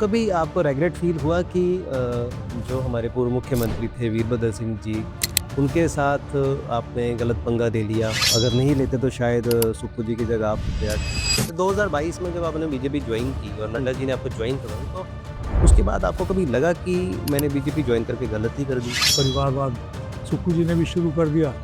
कभी आपको regret feel हुआ कि जो हमारे पूर्व मुख्यमंत्री थे वीरभद्र सिंह जी, उनके साथ आपने गलत पंगा ले लिया? अगर नहीं लेते तो शायद सुक्खू जी की जगह आप होते आज। तो 2022 में जब आपने बीजेपी ज्वाइन की और नड्डा जी ने आपको ज्वाइन करवाई, तो उसके बाद आपको कभी लगा कि मैंने बीजेपी ज्वाइन करके गलती कर दी? परिवारवाद सुक्खू जी ने भी शुरू कर दिया,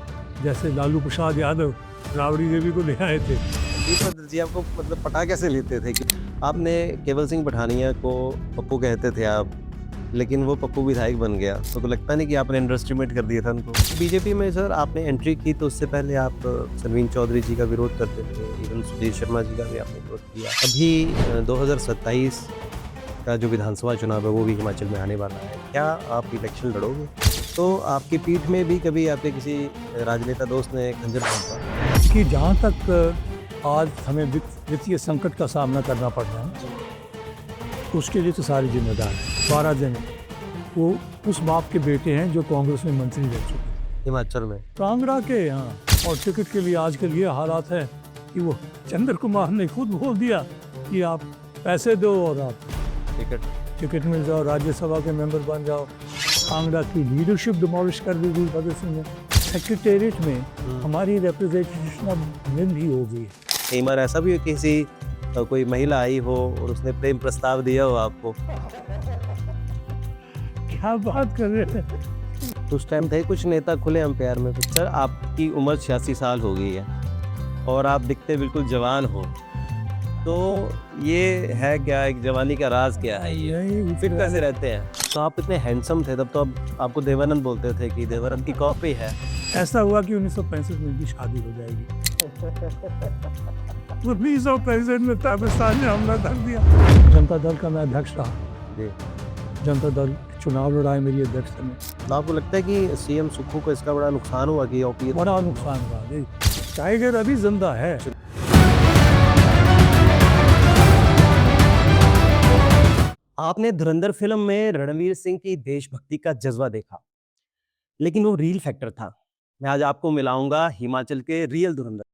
जैसे लालू प्रसाद यादव राबड़ी देवी को ले आए थे। वीरभद्र जी आपको मतलब पटा कैसे लेते थे कि आपने केवल सिंह पठानिया को पप्पू कहते थे आप, लेकिन वो पप्पू विधायक बन गया, तो लगता नहीं कि आपने अंडरएस्टिमेट कर दिया था उनको? बीजेपी में सर आपने एंट्री की तो उससे पहले आप सरवीन चौधरी जी का विरोध करते थे, इवन सुधीर शर्मा जी का भी आपने विरोध किया। अभी 2027 का जो विधानसभा चुनाव है वो भी हिमाचल में आने वाला है, क्या आप इलेक्शन लड़ोगे? तो आपकी पीठ में भी कभी आपके किसी राजनेता दोस्त ने खंजर भोंका? कि जहाँ तक आज हमें वित्तीय संकट का सामना करना पड़ रहा है, उसके लिए तो सारे जिम्मेदार हैं। 12 जन वो उस बाप के बेटे हैं जो कांग्रेस में मंत्री रह चुके हैं हिमाचल में, कांगड़ा के यहाँ। और टिकट के लिए आजकल ये हालात है कि वो चंद्र कुमार ने खुद बोल दिया कि आप पैसे दो और आप टिकट मिल जाओ, राज्यसभा के मेंबर बन जाओ। कांगड़ा की लीडरशिप डिमोलिश कर दी वीरभद्र सिंह ने। सेक्रेटेरिएट में हमारी रिप्रेजेंटेशन अब मिल ही हो गई। कई बार ऐसा भी किसी कोई महिला आई हो और उसने प्रेम प्रस्ताव दिया हो आपको? क्या बात कर रहे हैं? तो उस टाइम थे कुछ नेता खुले हम प्यार में? सर आपकी उम्र 86 साल हो गई है और आप दिखते बिल्कुल जवान हो, तो ये है क्या, एक जवानी का राज क्या है? ये फिट कैसे रहते हैं? तो आप इतने हैंडसम थे तब, तो अब आपको देवानंद बोलते थे कि देवानंद की कॉपी है। ऐसा हुआ कि 1965 में उनकी शादी हो जाएगी। 1965 में पाकिस्तान ने हमला कर दिया। जनता दल का मैं अध्यक्ष रहा। जनता दल चुनाव लड़ाई मेरी अध्यक्षता में। तो आपको लगता है कि सीएम सुक्खू को इसका बड़ा नुकसान हुआ कि ओपी? बड़ा नुकसान हुआ। टाइगर अभी जिंदा है। आपने धुरंधर फिल्म में रणवीर सिंह की देशभक्ति का जज्बा देखा, लेकिन वो रील फैक्टर था। मैं आज आपको मिलाऊंगा हिमाचल के रियल धुरंधर,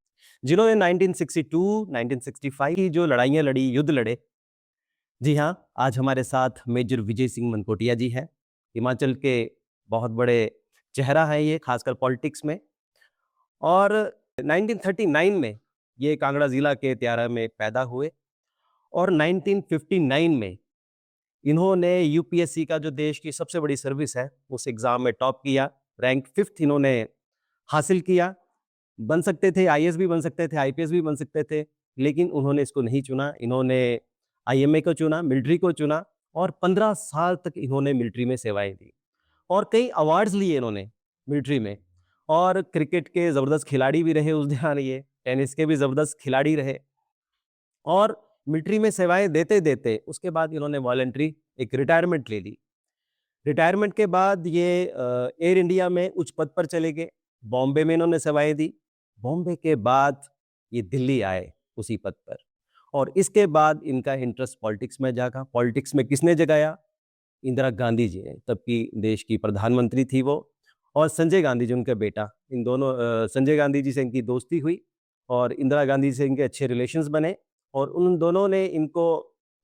जिन्होंने 1962, 1965 की जो लड़ाइयाँ लड़ी, युद्ध लड़े। जी हाँ, आज हमारे साथ मेजर विजय सिंह मनकोटिया जी हैं। हिमाचल के बहुत बड़े चेहरा है ये, खासकर पॉलिटिक्स में। और 1939 में ये कांगड़ा जिला के त्यारा में पैदा हुए और 1959 में इन्होंने यूपीएससी का जो देश की सबसे बड़ी सर्विस है उस एग्ज़ाम में टॉप किया, रैंक 5th इन्होंने हासिल किया। बन सकते थे आईएएस भी बन सकते थे, आईपीएस भी बन सकते थे, लेकिन उन्होंने इसको नहीं चुना। इन्होंने आईएमए को चुना, मिलिट्री को चुना और 15 साल तक इन्होंने मिलिट्री में सेवाएं दी और कई अवार्ड्स लिए इन्होंने मिलिट्री में। और क्रिकेट के ज़बरदस्त खिलाड़ी भी रहे उस दौरान, ये टेनिस के भी ज़बरदस्त खिलाड़ी रहे। और मिलिट्री में सेवाएं देते देते उसके बाद इन्होंने वॉलंटरी एक रिटायरमेंट ले ली। रिटायरमेंट के बाद ये एयर इंडिया में उच्च पद पर चले गए। बॉम्बे में इन्होंने सेवाएं दी। बॉम्बे के बाद ये दिल्ली आए उसी पद पर और इसके बाद इनका इंटरेस्ट पॉलिटिक्स में जागा। पॉलिटिक्स में किसने जगाया? इंदिरा गांधी जी ने, तब की देश की प्रधानमंत्री थी वो, और संजय गांधी जी उनका बेटा। इन दोनों संजय गांधी जी से इनकी दोस्ती हुई और इंदिरा गांधी से इनके अच्छे रिलेशंस बने और उन दोनों ने इनको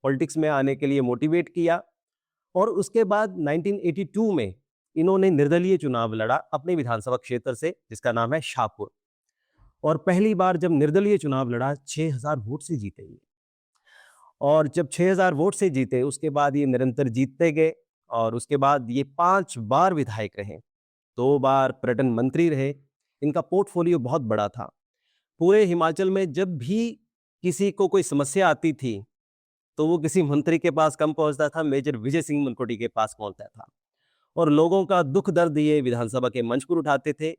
पॉलिटिक्स में आने के लिए मोटिवेट किया। और उसके बाद 1982 में इन्होंने निर्दलीय चुनाव लड़ा अपने विधानसभा क्षेत्र से, जिसका नाम है शाहपुर। और पहली बार जब निर्दलीय चुनाव लड़ा 6000 वोट से जीते ये। और जब 6000 वोट से जीते उसके बाद ये निरंतर जीतते गए और उसके बाद ये 5 बार विधायक रहे, 2 बार पर्यटन मंत्री रहे। इनका पोर्टफोलियो बहुत बड़ा था। पूरे हिमाचल में जब भी किसी को कोई समस्या आती थी तो वो किसी मंत्री के पास कम पहुंचता था, मेजर विजय सिंह मनकोटी के पास पहुंचता था और लोगों का दुख दर्द ये विधानसभा के मंच पर उठाते थे।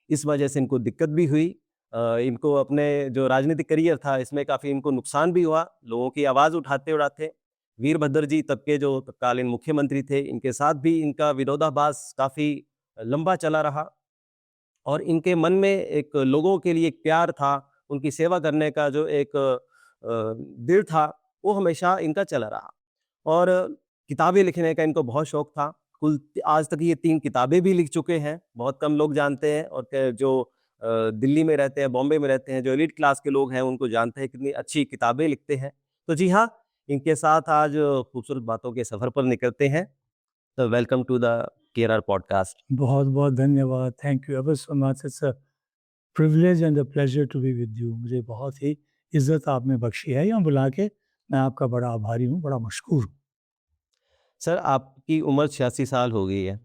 इस वजह से इनको दिक्कत भी हुई। इनको अपने जो राजनीतिक करियर था इसमें काफ़ी इनको नुकसान भी हुआ, लोगों की आवाज़ उठाते उठाते। वीरभद्र जी तब के जो तत्कालीन मुख्यमंत्री थे, इनके साथ भी इनका विरोधाभास काफ़ी लंबा चला रहा और इनके मन में एक लोगों के लिए एक प्यार था, उनकी सेवा करने का जो एक दिल था, वो हमेशा इनका चला रहा। और किताबें लिखने का इनको बहुत शौक था। कुल आज तक ये 3 किताबें भी लिख चुके हैं, बहुत कम लोग जानते हैं। और जो दिल्ली में रहते हैं, बॉम्बे में रहते हैं, जो एलीट क्लास के लोग हैं, उनको जानते हैं कितनी अच्छी किताबें लिखते हैं। तो जी हाँ, इनके साथ आज खूबसूरत बातों के सफर पर निकलते हैं। तो welcome to the KRR podcast. बहुत बहुत धन्यवाद। Thank you ever so much. It's a privilege and a pleasure to be with you. मुझे बहुत ही इज्जत आपने बख्शी है यहाँ बुला के। मैं आपका बड़ा आभारी हूँ, बड़ा मशकूर हूँ। सर, आपकी उम्र 86 साल हो गई है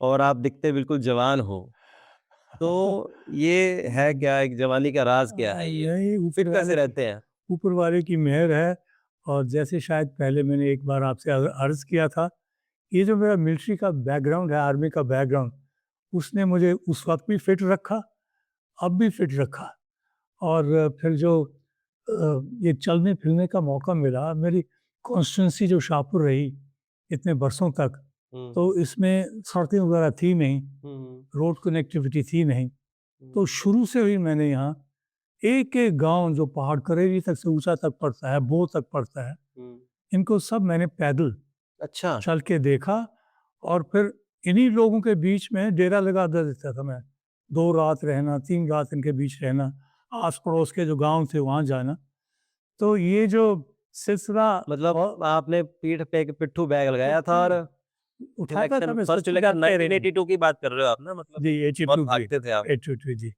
और आप दिखते बिल्कुल जवान हो। तो ये है क्या, एक जवानी का राज क्या है ये? यही फिट कैसे रहते हैं? ऊपर वाले की मेहर है। और जैसे शायद पहले मैंने एक बार आपसे अर्ज़ किया था, ये जो मेरा मिलिट्री का बैकग्राउंड है, आर्मी का बैकग्राउंड, उसने मुझे उस वक्त भी फिट रखा, अब भी फिट रखा। और फिर जो ये चलने फिरने का मौका मिला, मेरी कॉन्स्टिट्यूंसी जो शाहपुर रही इतने बरसों तक, हम्म, तो इसमें सड़कें वगैरह थी नहीं, हम्म, रोड कनेक्टिविटी थी नहीं। तो हम्म, शुरू से ही मैंने यहाँ एक एक गांव जो पहाड़ करेरी तक से ऊंचा तक पड़ता है, बो तक पड़ता है, हम्म। इनको सब मैंने पैदल अच्छा। चल के देखा। और फिर इन्हीं लोगों के बीच में डेरा लगा देता था मैं। 2 रात रहना, 3 रात इनके बीच रहना, आस पड़ोस के जो गांव थे वहाँ जाना। तो ये जो सिलसिला मतलब और आपने पीठ पे एक पिट्ठू बैग लगाया था और उठाता था इलेक्शन मैं, फर्स्ट सच चलेगा। में कह रही हूँ। 1982 की बात कर रहे हो आप ना? मतलब जी, बहुत 82 जी, भागते थे आप। 82 जी।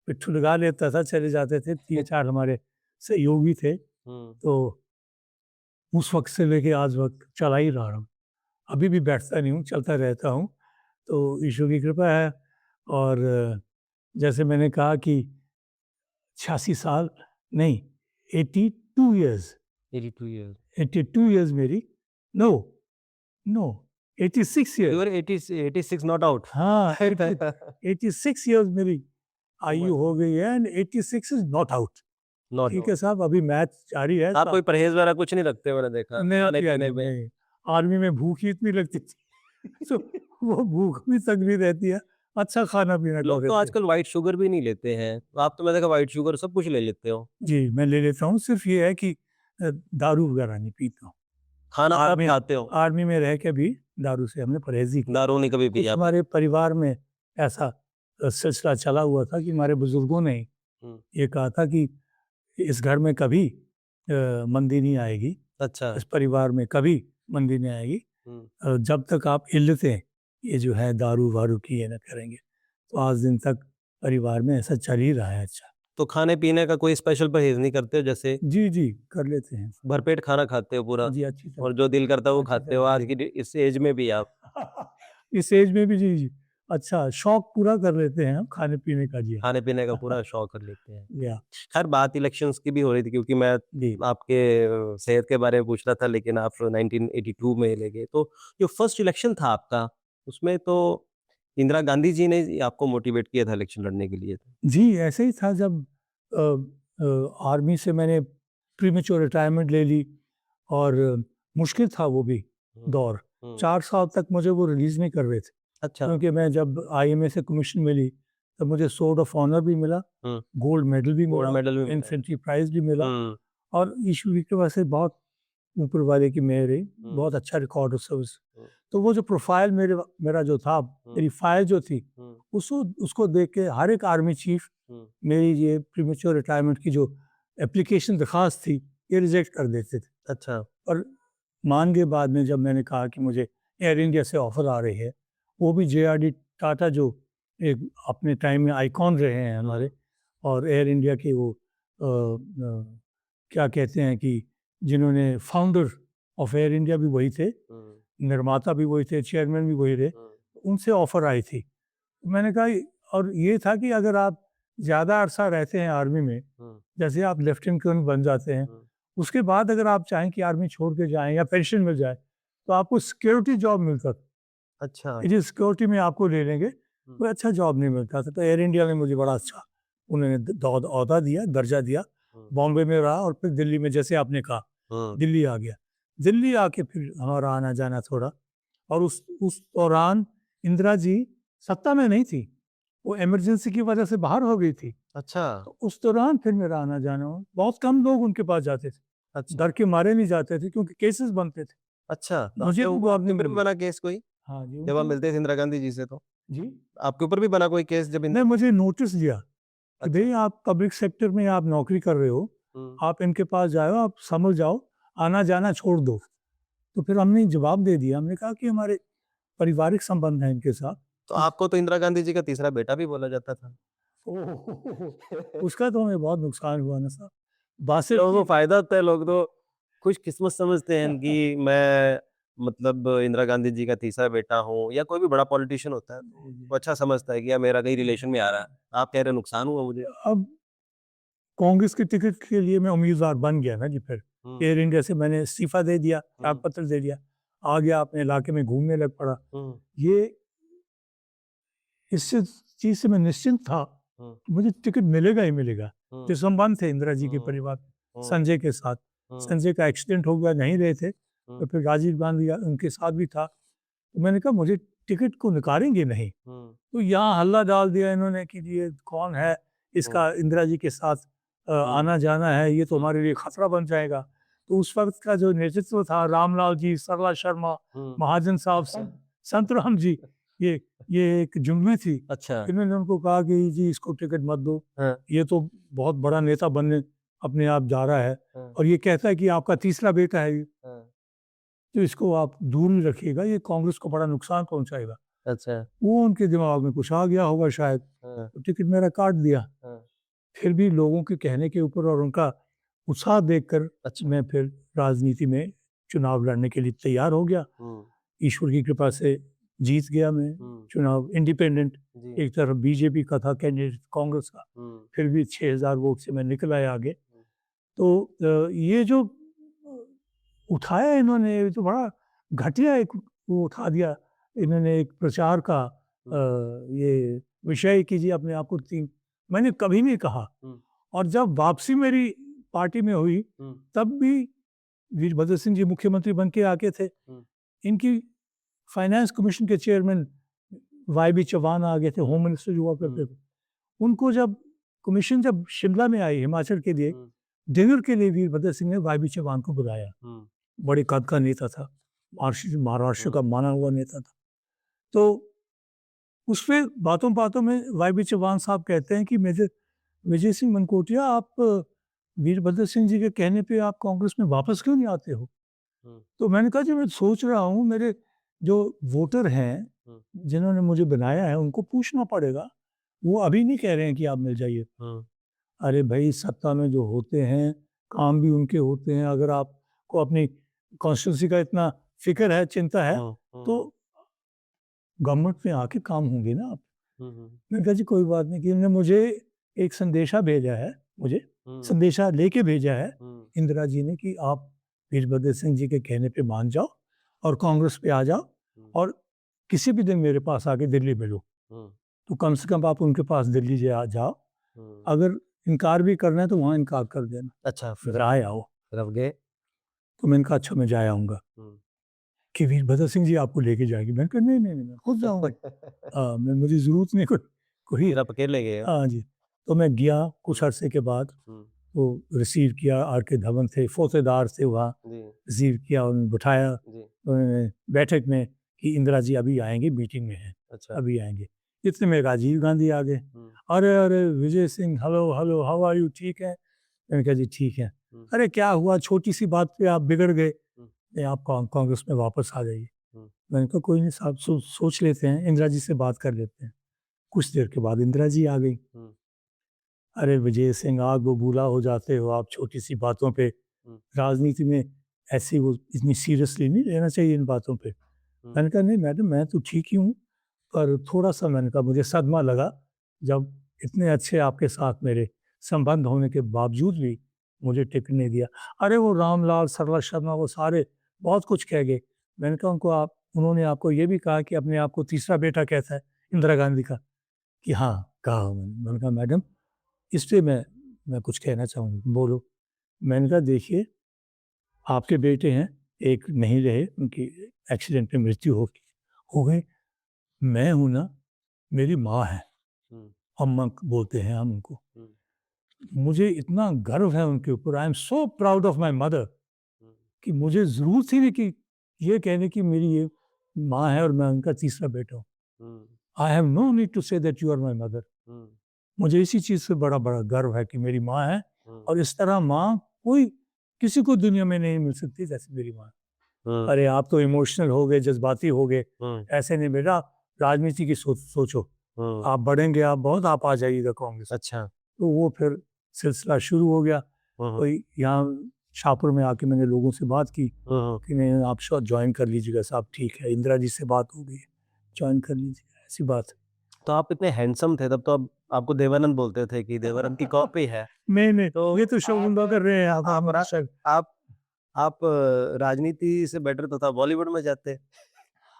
पिट्ठू लगा लेता था, चले जाते थे। 3-4 हमारे सहयोगी थे। हम्म। तो उस वक़्त से लेके आज वक़्त चला ही रहा हूँ। अभी भी बैठता नहीं हूँ, चलता रहता हूँ। तो ईश्वर की कृपा है। और जैसे मैंने कहा कि 86 साल नहीं, 82 इयर्स, 82 years. 82 इयर्स मेरी, no, no, 86 You years. were 86 not out. हाँ, 86 इयर्स मेरी आयु उम्र हो गई है and 86 is not out. not ठीक out. है साहब, अभी मैच जारी है। आप कोई परहेज वगैरह कुछ नहीं रखते, मैंने देखा नहीं खाने यार, पीने में। नहीं, आर्मी में भूख ही इतनी लगती थी। तो वो भूख भी तगड़ी रहती है, अच्छा खाना-पीना कर लोग तो लेते हैं। आजकल व्हाइट शुगर भी नहीं लेते हैं। आप तो मैंने देखा व्हाइट शुगर सब कुछ ले लेते हो। जी, मैं ले लेता हूँ, सिर्फ़ ये है कि दारू वगैरह नहीं पीता हूँ। खाना आप आर्मी खाते हो? आर्मी में रह के भी दारू से हमने परहेज़ ही किया। दारू नहीं कभी कुछ पिया आपने? हमारे परिवार में ऐसा सिलसिला चला हुआ था कि हमारे बुज़ुर्गों ने हुँ। ये कहा था कि इस घर में कभी मंदी नहीं आएगी, अच्छा। इस परिवार में कभी मंदी नहीं आएगी, हुँ। जब तक आप इल्लतें ये जो है दारू-वारू की ये ना करेंगे। तो आज दिन तक परिवार में ऐसा चल ही रहा है। अच्छा। तो खाने-पीने का कोई स्पेशल परहेज नहीं करते हो? जैसे जी, जी, कर लेते हैं। भरपेट खाना खाते हो पूरा जी, अच्छी तरह, और जो दिल करता है वो अच्छी खाते हो तरह आज जी। की इस एज में भी आप? इस एज में भी जी, जी। अच्छा, शौक पूरा कर लेते हैं हम खाने-पीने का। जी खाने-पीने का पूरा शौक कर लेते हैं। या खैर बात इलेक्शंस की भी हो रही थी क्योंकि मैं जी। आपके सेहत के बारे में पूछ रहा था, लेकिन आप 1982 में ले गए। तो जो फर्स्ट इलेक्शन था आपका, उसमें तो इंदिरा गांधी जी ने आपको मोटिवेट किया था इलेक्शन लड़ने के लिए। जी, ऐसे ही था जब आर्मी से मैंने प्रीमेच्योर रिटायरमेंट ले ली। और मुश्किल था वो भी हुँ, दौर। हुँ। 4 साल तक मुझे वो रिलीज़ नहीं कर रहे थे, अच्छा। क्योंकि मैं जब आईएमए से कमीशन मिली, तब मुझे सोर्ड ऑफ ऑनर भी मिला, हुँ, गोल्ड मेडल भी गोल्ड मिला, मेडल भी मिला है। इन्फेंट्री प्राइज़ भी मिला। हुँ, और ईश्वर की कृपा से बहुत ऊपर वाले की मेहर रही, हुँ, बहुत अच्छा रिकॉर्ड उस सर्विस। हुँ, तो वो जो प्रोफ़ाइल मेरा जो था, हुँ, मेरी फ़ाइल जो थी, हुँ, उसको देख के हर एक आर्मी चीफ़ हुँ। मेरी ये प्रीमेच्योर रिटायरमेंट की जो एप्लीकेशन दरख़्वास्त थी, ये रिजेक्ट कर देते थे। अच्छा। और मान के बाद में जब मैंने कहा कि मुझे एयर इंडिया से ऑफ़र आ रही है, वो भी जेआरडी टाटा जो एक अपने टाइम में आइकॉन रहे हैं हमारे, हुँ, और एयर इंडिया के वो क्या कहते हैं कि जिन्होंने फाउंडर ऑफ एयर इंडिया भी वही थे, हुँ, निर्माता भी वही थे, चेयरमैन भी वही रहे, हुँ, उनसे ऑफ़र आई थी। मैंने कहा, और ये था कि अगर आप ज़्यादा अरसा रहते हैं आर्मी में, हुँ, जैसे आप लेफ्टिनेंट कर्नल बन जाते हैं, हुँ। उसके बाद अगर आप चाहें कि आर्मी छोड़ के जाएँ या पेंशन मिल जाए, तो आपको सिक्योरिटी जॉब मिलता था। अच्छा। ये जो सिक्योरिटी में आपको ले लेंगे, हुँ, कोई अच्छा जॉब नहीं मिलता था। तो एयर इंडिया ने मुझे बड़ा अच्छा उन्होंने ओहदा दिया, दर्जा दिया। हुँ, बॉम्बे में रहा और फिर दिल्ली में, जैसे आपने कहा, हुँ, दिल्ली आ गया। दिल्ली आके फिर हमारा आना-जाना थोड़ा। और उस दौरान इंदिरा जी सत्ता में नहीं थी, वो इमरजेंसी की वजह से बाहर हो गई थी। अच्छा, तो उस दौरान फिर मेरा आना-जाना हुआ। बहुत कम लोग उनके पास जाते थे, अच्छा, डर के मारे नहीं जाते थे क्योंकि केसेस बनते थे। अच्छा। तो मुझे आपके भी ऊपर वो आपके नहीं ऊपर भी मिली। बना केस कोई? हाँ जी, जब आप उनके मिलते थे इंदिरा गांधी जी से तो? जी। आपके ऊपर भी बना कोई केस जब नहीं, इंदिरा। मुझे नोटिस दिया कि अच्छा। भई आप पब्लिक सेक्टर में आप नौकरी कर रहे हो, हुँ, आप इनके पास जाओ, आप समझ जाओ, आना जाना छोड़ दो। तो फिर हमने जवाब दे दिया, हमने कहा कि हमारे पारिवारिक संबंध हैं इनके साथ। तो आपको तो इंदिरा गांधी जी का तीसरा बेटा भी बोला जाता था। उसका तो हमें बहुत नुकसान हुआ ना साहब। बासित लोगों को फायदा होता है, लोग तो खुशकिस्मत समझते हैं कि मैं मतलब इंदिरा गांधी जी का तीसरा बेटा हूँ, या कोई भी बड़ा पॉलिटिशियन होता है तो वो अच्छा समझता है कि यार मेरा कहीं रिलेशन में आ रहा है। आप कह रहे हैं नुकसान हुआ मुझे। अब कांग्रेस के टिकट के लिए मैं उम्मीदवार बन गया ना जी फिर। एयर इंडिया से मैंने इस्तीफा दे दिया, त्याग पत्र दे दिया, आ गया अपने इलाके में घूमने लग पड़ा। ये इस चीज से मैं निश्चिंत था कि मुझे टिकट मिलेगा ही मिलेगा। जो संबंध थे इंदिरा जी के परिवार संजय के साथ, संजय का एक्सीडेंट हो गया, नहीं रहे थे, तो फिर राजीव गांधी उनके साथ भी था। तो मैंने कहा मुझे टिकट को नकारेंगे नहीं। तो यहाँ हल्ला डाल दिया इन्होंने कि ये कौन है, इसका इंदिरा जी के साथ आना जाना है, ये तो हमारे लिए खतरा बन जाएगा। तो उस वक्त का जो नेतृत्व था, रामलाल जी, सरला शर्मा, महाजन साहब, संतराम जी, ये एक जुम्मे थी। अच्छा। इन्होंने उनको कहा कि जी इसको टिकट मत दो, ये तो बहुत बड़ा नेता बनने अपने आप जा रहा है, और ये कहता है कि आपका तीसरा बेटा है, तो इसको आप दूर ही रखिएगा, ये कांग्रेस को बड़ा नुकसान पहुंचाएगा। अच्छा। वो उनके दिमाग में कुछ आ गया होगा शायद, तो टिकट मेरा काट दिया। फिर भी लोगों के कहने के ऊपर और उनका उत्साह देखकर मैं फिर राजनीति में चुनाव लड़ने के लिए तैयार हो गया। ईश्वर की कृपा से जीत गया मैं चुनाव, इंडिपेंडेंट। एक तरफ बीजेपी का था कैंडिडेट, कांग्रेस का, फिर भी 6000 वोट से मैं निकल आया आगे। तो ये जो उठाया इन्होंने, ये तो बड़ा घटिया एक वो उठा दिया इन्होंने, एक प्रचार का ये विषय कीजिए अपने आप को तीन। मैंने कभी नहीं कहा। और जब वापसी मेरी पार्टी में हुई, तब भी वीरभद्र सिंह जी मुख्यमंत्री बन के आके थे। इनकी फाइनेंस कमीशन के चेयरमैन वाई.बी. चौहान आ गए थे, होम मिनिस्टर जो हुआ करते थे। उनको जब कमीशन जब शिमला में आई हिमाचल के लिए डिनर के लिए, वीरभद्र सिंह ने वाई.बी. चौहान को बुलाया। बड़े कद का नेता था, महाराष्ट्र का माना हुआ नेता था। तो उस पर बातों बातों में वाई.बी. चौहान साहब कहते हैं कि मेजर विजय सिंह मनकोटिया, आप वीरभद्र सिंह जी के कहने पे आप कांग्रेस में वापस क्यों नहीं आते हो? तो मैंने कहा जी मैं सोच रहा हूँ, मेरे जो वोटर हैं जिन्होंने मुझे बनाया है उनको पूछना पड़ेगा, वो अभी नहीं कह रहे हैं कि आप मिल जाइए। अरे भाई, सत्ता में जो होते हैं काम भी उनके होते हैं। अगर आपको अपनी कॉन्स्टिट्यूंसी का इतना फिक्र है, चिंता है, तो गवर्नमेंट में आके काम होंगे ना आप। मैंने कहा जी कोई बात नहीं। कि उन्होंने मुझे एक संदेशा भेजा है, मुझे संदेशा लेके भेजा है इंदिरा जी ने कि आप वीरभद्र सिंह जी के कहने पे मान जाओ और कांग्रेस पे आ जाओ, और किसी भी दिन मेरे पास आके दिल्ली मिलो। तो कम से कम आप उनके पास दिल्ली जाओ, अगर इनकार भी करना है तो वहाँ इनकार कर देना। अच्छा, फिर आए आओ, फिर गए। तो मैंने कहा अच्छा मैं जा आऊँगा। कि वीरभद्र सिंह जी आपको लेके जाएंगे? मैंने कहा नहीं नहीं नहीं, मैं खुद जाऊँगा। मैं मुझे ज़रूरत नहीं कोई। आप अकेले गए? हाँ जी। तो मैं गया कुछ अरसे के बाद, वो रिसीव किया, आर के धवन थे, फौतेदार थे वहाँ, रिसीव किया, उन्होंने बिठाया उन्होंने बैठक में कि इंदिरा जी अभी आएंगे, मीटिंग में हैं। अच्छा। अभी आएंगे। इतने में राजीव गांधी आ गए। अरे अरे Vijay Singh, hello hello, how are you, ठीक है? मैंने कहा जी ठीक है। अरे क्या हुआ, छोटी सी बात पे आप बिगड़ गए, आप कांग्रेस में वापस आ जाइए। मैंने कहा कोई नहीं साहब, सोच लेते हैं, इंदिरा जी से बात कर लेते हैं। कुछ देर के बाद इंदिरा जी आ गई। अरे विजय सिंह, आग बबूला हो जाते हो आप छोटी सी बातों पे। राजनीति में ऐसी वो इतनी सीरियसली नहीं लेना चाहिए इन बातों पे। मैंने कहा नहीं मैडम, मैं तो ठीक ही हूँ, पर थोड़ा सा मैंने कहा मुझे सदमा लगा जब इतने अच्छे आपके साथ मेरे संबंध होने के बावजूद भी मुझे टिकट नहीं दिया। अरे वो रामलाल, सरला शर्मा, वो सारे बहुत कुछ कह गए। मैंने कहा उन्होंने आपको ये भी कहा कि अपने आप को तीसरा बेटा कहता है इंदिरा गांधी का? कि हाँ कहा मैंने। मैंने कहा मैडम इस पर मैं कुछ कहना चाहूँगी, बोलो। मैंने कहा देखिए, आपके बेटे हैं, एक नहीं रहे, उनकी एक्सीडेंट में मृत्यु हो गई। मैं हूँ ना, मेरी माँ है, अम्मा बोलते हैं हम उनको। मुझे इतना गर्व है उनके ऊपर, I am so proud of my mother, कि मुझे जरूरत ही नहीं कि ये कहने की मेरी ये माँ है और मैं उनका तीसरा बेटा हूँ। I have no need to say that you are my mother. मुझे इसी चीज़ से बड़ा बड़ा गर्व है कि मेरी माँ है, और इस तरह माँ कोई किसी को दुनिया में नहीं मिल सकती जैसे मेरी माँ। हम्म, अरे आप तो इमोशनल हो गए, जज्बाती हो गए, हम्म, ऐसे नहीं बेटा, राजनीति की सोचो, हम्म, आप बढ़ेंगे, आप बहुत आप आ जाइएगा कांग्रेस। अच्छा, तो वो फिर सिलसिला शुरू हो गया। हम्म, कोई यहाँ शाहपुर में आके मैंने लोगों से बात की हम्म, कि नहीं आप ज्वाइन कर लीजिएगा साहब, ठीक है, इंदिरा जी से बात हो गई है, ज्वाइन कर लीजिए, ऐसी बात। तो आप इतने हैंडसम थे तब तो, अब आपको देवानंद बोलते थे कि देवानंद की कॉपी है। नहीं नहीं, तो ये तो शोभुंदा कर रहे हैं आप आप हमारा सर। आप आप राजनीति से बेटर तो था बॉलीवुड में जाते।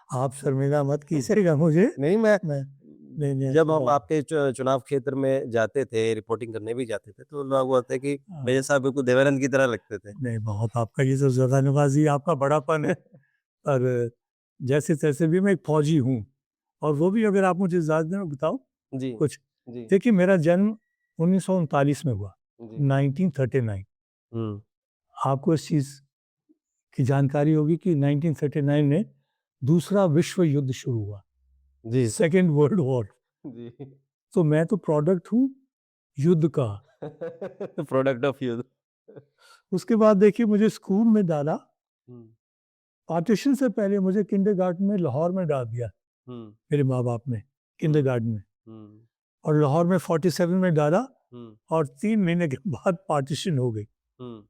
आप शर्मिंदा मत कीजिएगा मुझे। नहीं मैं मैं नहीं नहीं जब ऐसी हम बात आपके चुनाव क्षेत्र में जाते थे, रिपोर्टिंग करने भी जाते थे, तो लोग बोलते कि हाँ, मेजर साहब बिल्कुल देवानंद की तरह लगते थे। नहीं बहुत आपका ये तो ज़्यादा नवाजी आपका बड़ापन है। पर जैसे तैसे भी मैं एक फौजी हूँ, और वो भी अगर आप मुझे ज़्यादा बताओ जी, कुछ। जी, देखिए मेरा जन्म 1939 में हुआ, जी। 1939। हुँ, आपको इस चीज़ की जानकारी होगी कि 1939 में दूसरा विश्व युद्ध शुरू हुआ, जी, सेकेंड वर्ल्ड वॉर। जी। तो मैं तो प्रोडक्ट हूँ युद्ध का। Product of youth. उसके बाद देखिए मुझे स्कूल में डाला, हुँ, पार्टीशन से पहले मुझे किंडरगार्टन में लाहौर में डाल दिया हुँ, मेरे माँ बाप ने, हुँ, किंडरगार्टन में। हुँ, और लाहौर में 47 में डाला, हुँ, और 3 महीने के बाद पार्टीशन हो गई। हुँ,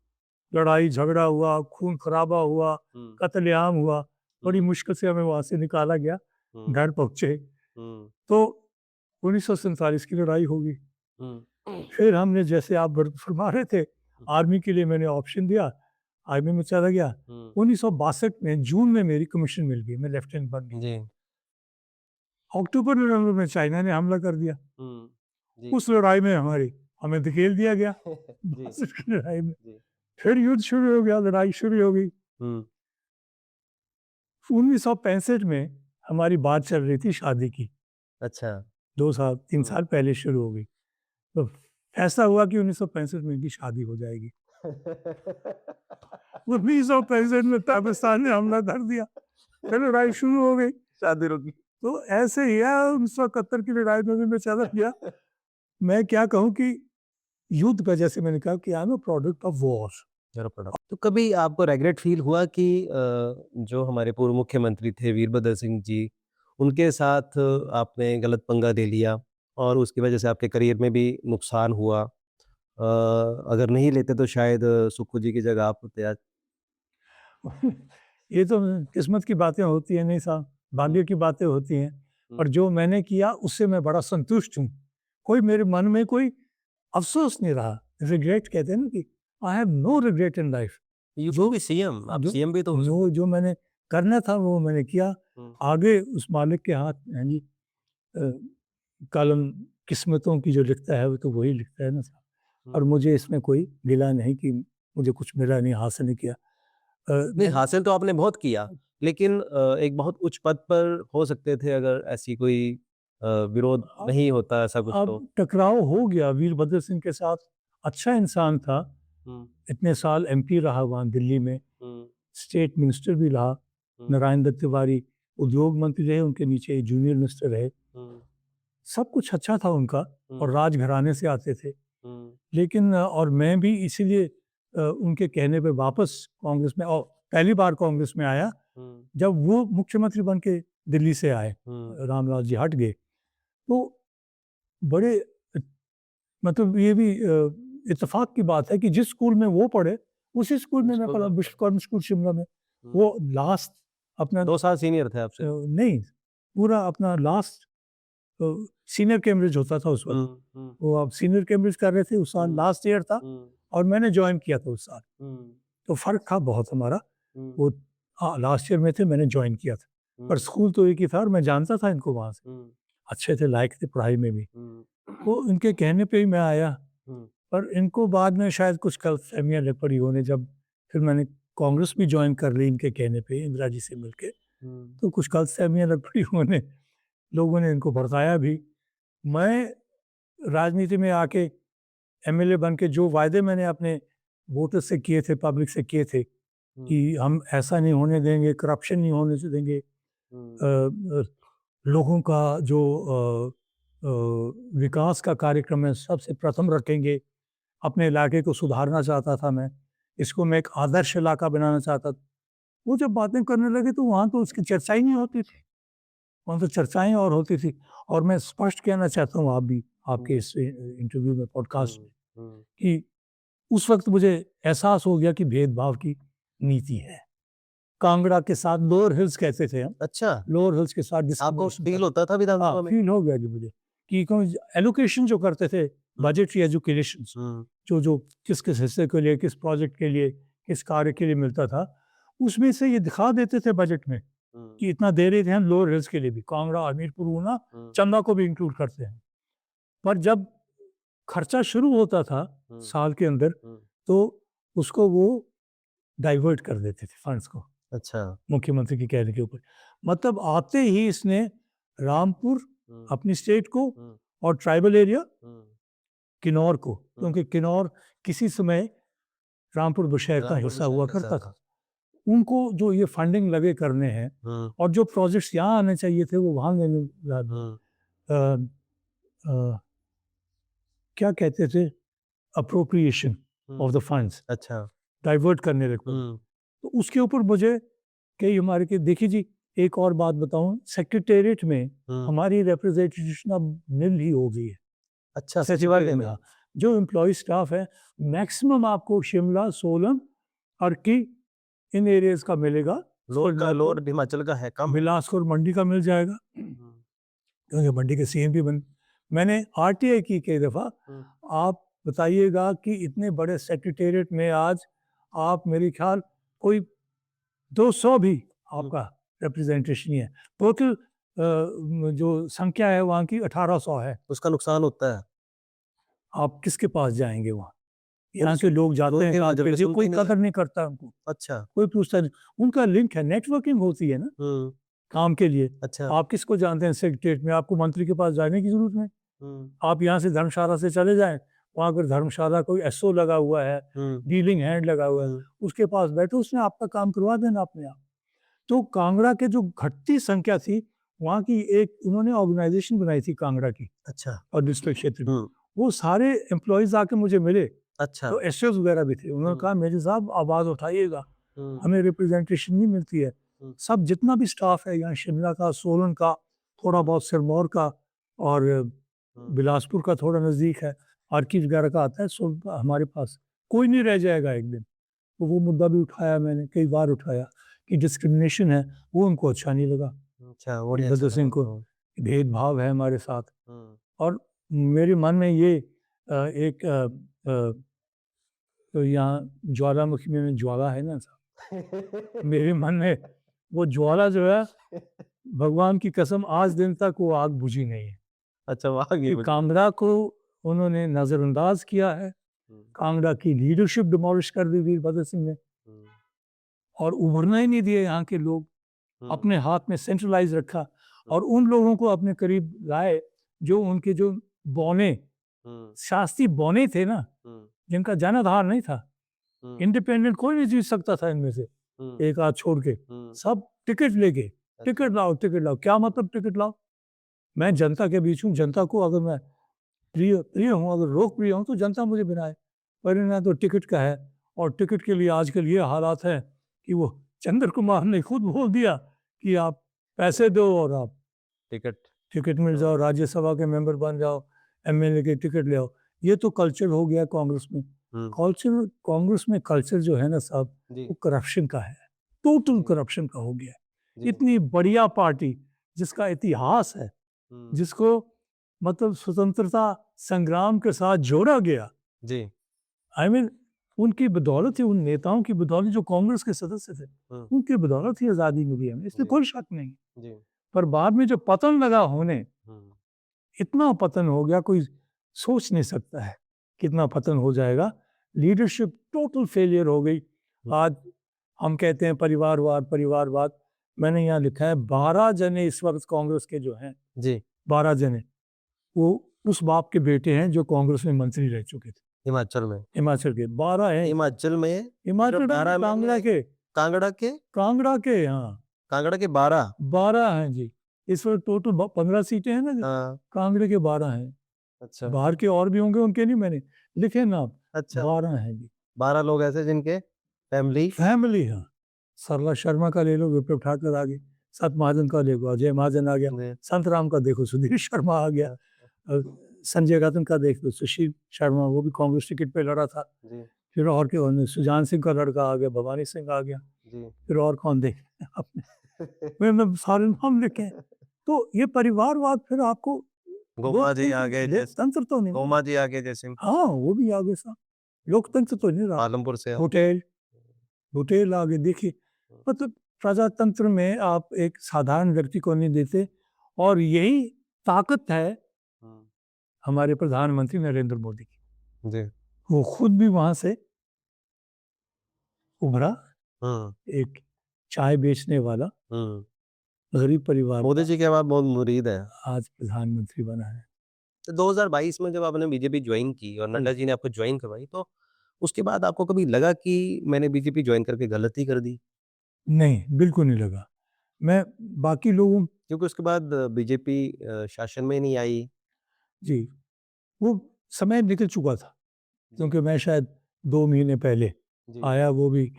लड़ाई झगड़ा हुआ, खून खराबा हुआ, हुँ, कत्लेआम हुआ। बड़ी हुँ, मुश्किल से हमें वहाँ से निकाला गया, हुँ, घर पहुँचे। हुँ, तो 1947 की लड़ाई होगी। हुँ, फिर हमने, जैसे आप फरमा रहे थे, आर्मी के लिए मैंने ऑप्शन दिया, आर्मी में चला गया। हुँ, 1962 में जून में मेरी कमीशन मिल गई, मैं लेफ्टिनेंट बन गया। जी, अक्टूबर नवंबर में चाइना ने हमला कर दिया। हुँ, जी, उस लड़ाई में हमें धकेल दिया गया, जी, 62 की लड़ाई में। जी, फिर युद्ध शुरू हो गया, लड़ाई शुरू हो गई। हुँ, 1965 में हमारी बात चल रही थी शादी की, अच्छा, 2 साल 3 हुँ। साल पहले शुरू हो गई। तो फैसला हुआ कि 1965 में इनकी शादी हो जाएगी। 1965 में पाकिस्तान ने हमला कर दिया, फिर लड़ाई शुरू हो गई। शादी रुकी। तो ऐसे ही है, 1971 की लड़ाई में भी मैं चला गया। मैं क्या कहूँ कि युद्ध का, जैसे मैंने कहा कि I am a product of war. ज़रा पढ़ो। तो कभी आपको रिग्रेट फ़ील हुआ कि जो हमारे पूर्व मुख्यमंत्री थे वीरभद्र सिंह जी, उनके साथ आपने गलत पंगा ले लिया और उसकी वजह से आपके करियर में भी नुकसान हुआ? अगर नहीं लेते तो शायद सुक्खू जी की जगह आप होते आज। ये तो किस्मत की बातें होती हैं, नहीं साहब, हुँ, भाग्य की बातें होती हैं। हुँ, और जो मैंने किया उससे मैं बड़ा संतुष्ट हूँ। कोई मेरे मन में कोई अफ़सोस नहीं रहा। रिग्रेट कहते हैं ना कि I have no regret in life. You can जो बी सीएम, आप जो सीएम भी तो हो सकते जो जो मैंने करना था वो मैंने किया। हुँ, आगे उस मालिक के हाथ हैं जी। अ, कलम किस्मतों की जो लिखता है वो तो वही लिखता है ना साहब। हुँ। और मुझे इसमें कोई गिला नहीं कि मुझे कुछ मिला नहीं, हासिल नहीं किया। नहीं, मैं हासिल तो आपने बहुत किया, लेकिन एक बहुत उच्च पद पर हो सकते थे अगर ऐसी कोई विरोध अब नहीं होता ऐसा कुछ तो। अब टकराव हो गया वीरभद्र सिंह के साथ। अच्छा इंसान था, हुँ, इतने साल एमपी रहा वहाँ दिल्ली में, हुँ, स्टेट मिनिस्टर भी रहा। हुँ, नारायण दत्त तिवारी उद्योग मंत्री रहे, उनके नीचे जूनियर मिनिस्टर रहे। हुँ, सब कुछ अच्छा था उनका, और हुँ, राजघराने से आते थे। हुँ, लेकिन और मैं भी इसीलिए उनके कहने पे वापस कांग्रेस में, और पहली बार कांग्रेस में आया हुँ, जब वो मुख्यमंत्री बन के दिल्ली से आए, हुँ, रामलाल जी हट गए। तो बड़े मतलब ये भी इत्तेफ़ाक की बात है कि जिस स्कूल में वो पढ़े, उसी स्कूल में मैं बिल्कुल पढ़ा, बात है। विश्वकर्म स्कूल शिमला में। हुँ, वो लास्ट अपना 2 साल सीनियर थे आपसे। नहीं, पूरा अपना लास्ट अ, सीनियर कैम्ब्रिज होता था उस वक़्त। हुँ, हुँ, वो अब सीनियर कैम्ब्रिज कर रहे थे, उस साल हुँ, लास्ट ईयर था, हुँ, और मैंने जॉइन किया था उस साल। हुँ, तो फ़र्क था बहुत हमारा। हुँ, वो लास्ट ईयर में थे, मैंने जॉइन किया था। पर हुँ, स्कूल तो एक ही था, और मैं जानता था इनको वहाँ से। हुँ, अच्छे थे, लायक थे पढ़ाई में भी। हुँ, तो इनके कहने पे ही मैं आया। हुँ, पर इनको बाद में शायद कुछ गलतफ़हमियाँ लग पड़ी होने, जब फिर मैंने कांग्रेस भी जॉइन कर ली इनके कहने पे, इंदिरा जी से मिलके। हुँ, तो कुछ गलतफ़हमियाँ लग पड़ी होने, लोगों ने इनको भड़काया भी। मैं राजनीति में आके एमएलए बन के जो वायदे मैंने अपने वोटर्स से किए थे, पब्लिक से किए थे हुँ, कि हम ऐसा नहीं होने देंगे, करप्शन नहीं होने से देंगे, हुँ, लोगों का जो विकास का कार्यक्रम है सबसे प्रथम रखेंगे, अपने इलाके को सुधारना चाहता था मैं। इसको मैं एक आदर्श इलाका बनाना चाहता था। वो जब बातें करने लगे तो वहाँ तो उसकी चर्चा ही नहीं होती थी, वहाँ तो चर्चाएं और होती थी। और मैं स्पष्ट कहना चाहता हूँ, आप भी आपके इस इंटरव्यू में, पॉडकास्ट में, कि उस वक्त मुझे एहसास हो गया कि भेदभाव की नीति है। कांगड़ा के साथ लोअर हिल्स कहते थे हम, अच्छा, लोअर हिल्स के साथ आपको डिस्क्रिमिनेशन फील करते होता था थे। विधानसभा हाँ, में? फील हो गया जी मुझे कि एलोकेशन जो करते थे, बजटरी एजुकेशन, जो जो किस किस हिस्से के लिए, किस प्रोजेक्ट के लिए, किस कार्य के लिए मिलता था, उसमें से ये दिखा देते थे बजट में कि इतना दे रहे थे हम लोअर हिल्स के लिए भी, कांगड़ा, हमीरपुर, ऊना, चंबा को भी इंक्लूड करते हैं। पर जब खर्चा शुरू होता था साल के अंदर, तो उसको वो डाइवर्ट कर देते थे फंड्स को, अच्छा। मुख्यमंत्री के कहने के ऊपर। मतलब आते ही इसने रामपुर, अपनी स्टेट को, और ट्राइबल एरिया किन्नौर को, क्योंकि किन्नौर किसी समय रामपुर बुशहर का हिस्सा हुआ करता था, उनको जो ये फंडिंग लगे करने हैं, और जो प्रोजेक्ट्स यहाँ आने चाहिए थे वो वहाँ लेने क्या कहते थे, अप्रोप्रिएशन ऑफ द फंड्स, अच्छा। डाइवर्ट करने लगे। तो उसके ऊपर मुझे कई हमारे के, देखिए जी, एक और बात बताऊं, सेक्रेटेरिएट में हमारी रिप्रेजेंटेशन अब नील ही हो गई है। अच्छा, सचिवालय में, हाँ, जो एम्प्लॉय स्टाफ है मैक्सिमम आपको शिमला, सोलन, अर्की, इन एरियाज का मिलेगा। लोअर हिमाचल का है कम। बिलासपुर मंडी का मिल जाएगा, क्योंकि मंडी के सीएम भी बन। मैंने आरटीआई की कई दफ़ा, आप बताइएगा कि इतने बड़े सेक्रेटेरिएट में आज आप, मेरे ख्याल कोई 200 भी आपका रिप्रेजेंटेशन ही है। टोटल जो संख्या है वहाँ की 1800 है। उसका नुकसान होता है। आप किसके पास जाएंगे वहाँ? यहाँ के लोग जाते हैं, कोई कदर नहीं करता उनको। अच्छा। कोई पूछता नहीं, उनका लिंक है, नेटवर्किंग होती है ना काम के लिए। अच्छा। आप किसको जानते हैं सेक्रेटेरिएट में? आपको मंत्री के पास जाने की जरूरत नहीं। आप यहाँ से धर्मशाला से चले जाएं, वहाँ अगर धर्मशाला कोई एसओ लगा हुआ है, डीलिंग हैंड लगा हुआ है, उसके पास बैठो, उसने आपका काम करवा देना अपने आप। तो कांगड़ा के जो घटती संख्या थी, वहाँ की एक उन्होंने ऑर्गेनाइजेशन बनाई थी कांगड़ा की। अच्छा। और डिस्ट्रिक्ट क्षेत्र में वो सारे एम्प्लॉयज आके मुझे मिले। अच्छा। तो एसओज वगैरह भी थे। उन्होंने कहा, मेरे साहब आवाज उठाइएगा, हमें रिप्रेजेंटेशन नहीं मिलती है। सब जितना भी स्टाफ है यहाँ, शिमला का, सोलन का, थोड़ा बहुत सिरमौर का, और बिलासपुर का थोड़ा नज़दीक है, अर्की वगैरह का आता है, सोलन का हमारे पास कोई नहीं रह जाएगा एक दिन। तो वो मुद्दा भी उठाया मैंने, कई बार उठाया कि डिस्क्रिमिनेशन है, वो उनको अच्छा नहीं लगा। अच्छा, भगत सिंह को भेदभाव है हमारे साथ। और मेरे मन में ये एक तो यहाँ ज्वालामुखी में ज्वाला है ना साहब, मेरे मन में वो ज्वाला जो है, भगवान की कसम, आज दिन तक वो आग बुझी नहीं है। अच्छा, वहाँ कांगड़ा को उन्होंने नजरअंदाज किया है, कांगड़ा की लीडरशिप डिमोलिश कर दी वीर भगत सिंह ने, और उभरना ही नहीं दिए यहाँ के लोग। अपने हाथ में सेंट्रलाइज रखा, और उन लोगों को अपने करीब लाए जो उनके जो बौने, शास्त्री बौने थे ना, जिनका जनाधार नहीं था, इंडिपेंडेंट कोई नहीं जीत सकता था इनमें से, एक आध छोड़ के, सब टिकट लेके, टिकट लाओ, टिकट लाओ। क्या मतलब टिकट लाओ? मैं जनता के बीच हूँ, जनता को अगर मैं प्रिय हूँ, अगर लोक प्रिय हूँ, तो जनता मुझे बनाए। पर इन्हें तो टिकट का है, और टिकट के लिए आजकल ये हालात है कि वो चंद्र कुमार ने खुद बोल दिया कि आप पैसे दो और आप टिकट मिल जाओ, राज्यसभा के मेंबर बन जाओ, एमएलए के टिकट ले आओ। ये तो कल्चर हो गया कांग्रेस में। कल्चर, कांग्रेस में कल्चर जो है ना साहब, वो करप्शन का है, टोटल करप्शन का हो गया। इतनी बढ़िया पार्टी जिसका इतिहास है, जिसको मतलब स्वतंत्रता संग्राम के साथ जोड़ा गया, आई मीन उनकी बदौलत ही, उन नेताओं की बदौलत जो कांग्रेस के सदस्य थे, उनकी बदौलत ही आज़ादी मिली हमें, इसमें कोई शक नहीं। पर बाद में जो पतन लगा होने, इतना पतन हो गया, कोई सोच नहीं सकता है कितना पतन हो जाएगा। लीडरशिप टोटल फेलियर हो गई। आज हम कहते हैं परिवारवाद। मैंने यहाँ लिखा है 12 जने इस वक्त कांग्रेस के जो हैं, 12 जने वो उस बाप के बेटे हैं जो कांग्रेस में मंत्री रह चुके थे। हिमाचल के 12 हैं। हिमाचल कांगड़ा के, हाँ, कांगड़ा के 12 हैं जी। इस वक्त टोटल 15 सीटें हैं ना, कांगड़े के 12 हैं। अच्छा, बाहर के और भी होंगे, उनके नहीं मैंने लिखे ना। अच्छा, 12 हैं जी। 12 लोग ऐसे जिनके फैमिली फैमिली है। सरला शर्मा का ले लो, विप्लव ठाकुर आ गए, सत महाजन का देखो अजय महाजन आ गया, जी, संत राम का देखो सुधीर शर्मा आ गया, हाँ, संजय गातन का देख लो सुशील शर्मा, वो भी कांग्रेस टिकट पे लड़ा था। जी, फिर और के सुजान सिंह का लड़का आ गया, भवानी सिंह आ गया, जी। फिर और कौन देख आपने मैं सारे नाम लिखे हैं। तो ये परिवारवाद फिर आपको गोमा जी आ गए जैसे लोकतंत्र तो नहीं, गोमा जी आ गए जैसे हाँ वो भी आ गए साहब, लोकतंत्र तो नहीं रहा। पालमपुर से होटल होटल आ गए, देखिए मतलब प्रजातंत्र में आप एक साधारण व्यक्ति को नहीं देते, और यही ताकत है हुँ, हमारे प्रधानमंत्री नरेंद्र मोदी की। जी, वो खुद भी वहां से उभरा, हुँ, एक चाय बेचने वाला हुँ। गरीब परिवार मोदी का जी के आप बहुत मुरीद हैं। आज प्रधानमंत्री बना है। तो 2022 में जब आपने बीजेपी जॉइन की और नड्डा जी ने आपको जॉइन करवाई, तो उसके बाद आपको कभी लगा कि मैंने बीजेपी जॉइन करके गलती कर दी? नहीं, बिल्कुल नहीं लगा। मैं बाकी लोगों क्योंकि उसके बाद बीजेपी शासन में नहीं आई। जी, वो समय निकल चुका था, जी, क्योंकि मैं शायद 2 महीने पहले जी, आया, वो भी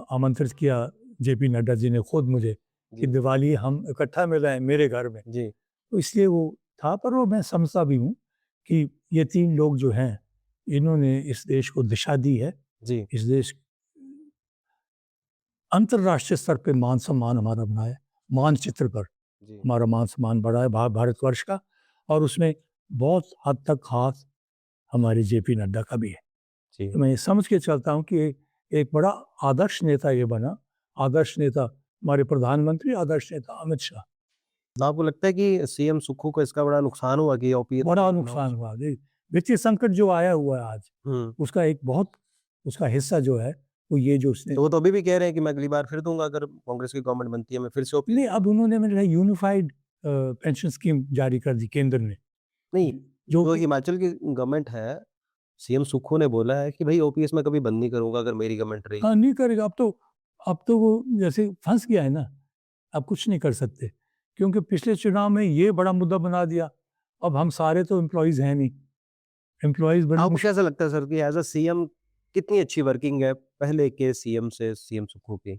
आमंत्रित किया जेपी नड्डा जी ने खुद मुझे कि जी, दिवाली हम इकट्ठा मिलें मेरे घर में। जी, तो इसलिए वो था, पर वो मैं समझता भी हूँ कि ये 3 लोग जो हैं, इन्होंने इस देश को दिशा दी है। जी, इस देश अंतर्राष्ट्रीय स्तर पे मान-सम्मान हमारा बना है, मानचित्र पर जी, हमारा मान-सम्मान बढ़ा है भारतवर्ष का, और उसमें बहुत हद तक हाथ हमारे जेपी नड्डा का भी है। जी। तो मैं ये समझ के चलता हूँ कि एक बड़ा आदर्श नेता ये बना, आदर्श नेता हमारे प्रधानमंत्री, आदर्श नेता अमित शाह। तो आपको लगता है कि सीएम सुक्खू को इसका बड़ा नुकसान हुआ कि ओपीएस बड़ा चुनाव नुकसान हुआ। वित्तीय संकट जो आया हुआ है आज, हुँ, उसका एक बहुत उसका हिस्सा जो है, वो ये जो उसने तो वो तो अभी भी कह रहे हैं कि मैं अगली बार फिर दूँगा अगर कांग्रेस की गवर्नमेंट बनती है, मैं फिर से ओपीएस नहीं, अब उन्होंने मेरा यूनिफाइड पेंशन स्कीम जारी कर दी केंद्र ने, नहीं, जो जो कि हिमाचल की गवर्नमेंट है, सीएम सुक्खू ने बोला है कि भई ओपीएस मैं कभी बंद नहीं करूँगा अगर मेरी गवर्नमेंट रही। हाँ, नहीं करेगा। अब तो वो जैसे फँस गया है ना, अब कुछ नहीं कर सकते, क्योंकि पिछले चुनाव में ये बड़ा मुद्दा बना दिया। अब हम सारे तो एम्प्लॉइज़ हैं नहीं, एम्प्लॉइज़ बड़ी आपको मुश्किल। कैसा लगता है सर कि एज़ अ सीएम कितनी अच्छी वर्किंग है पहले के सीएम से सीएम सुक्खू की?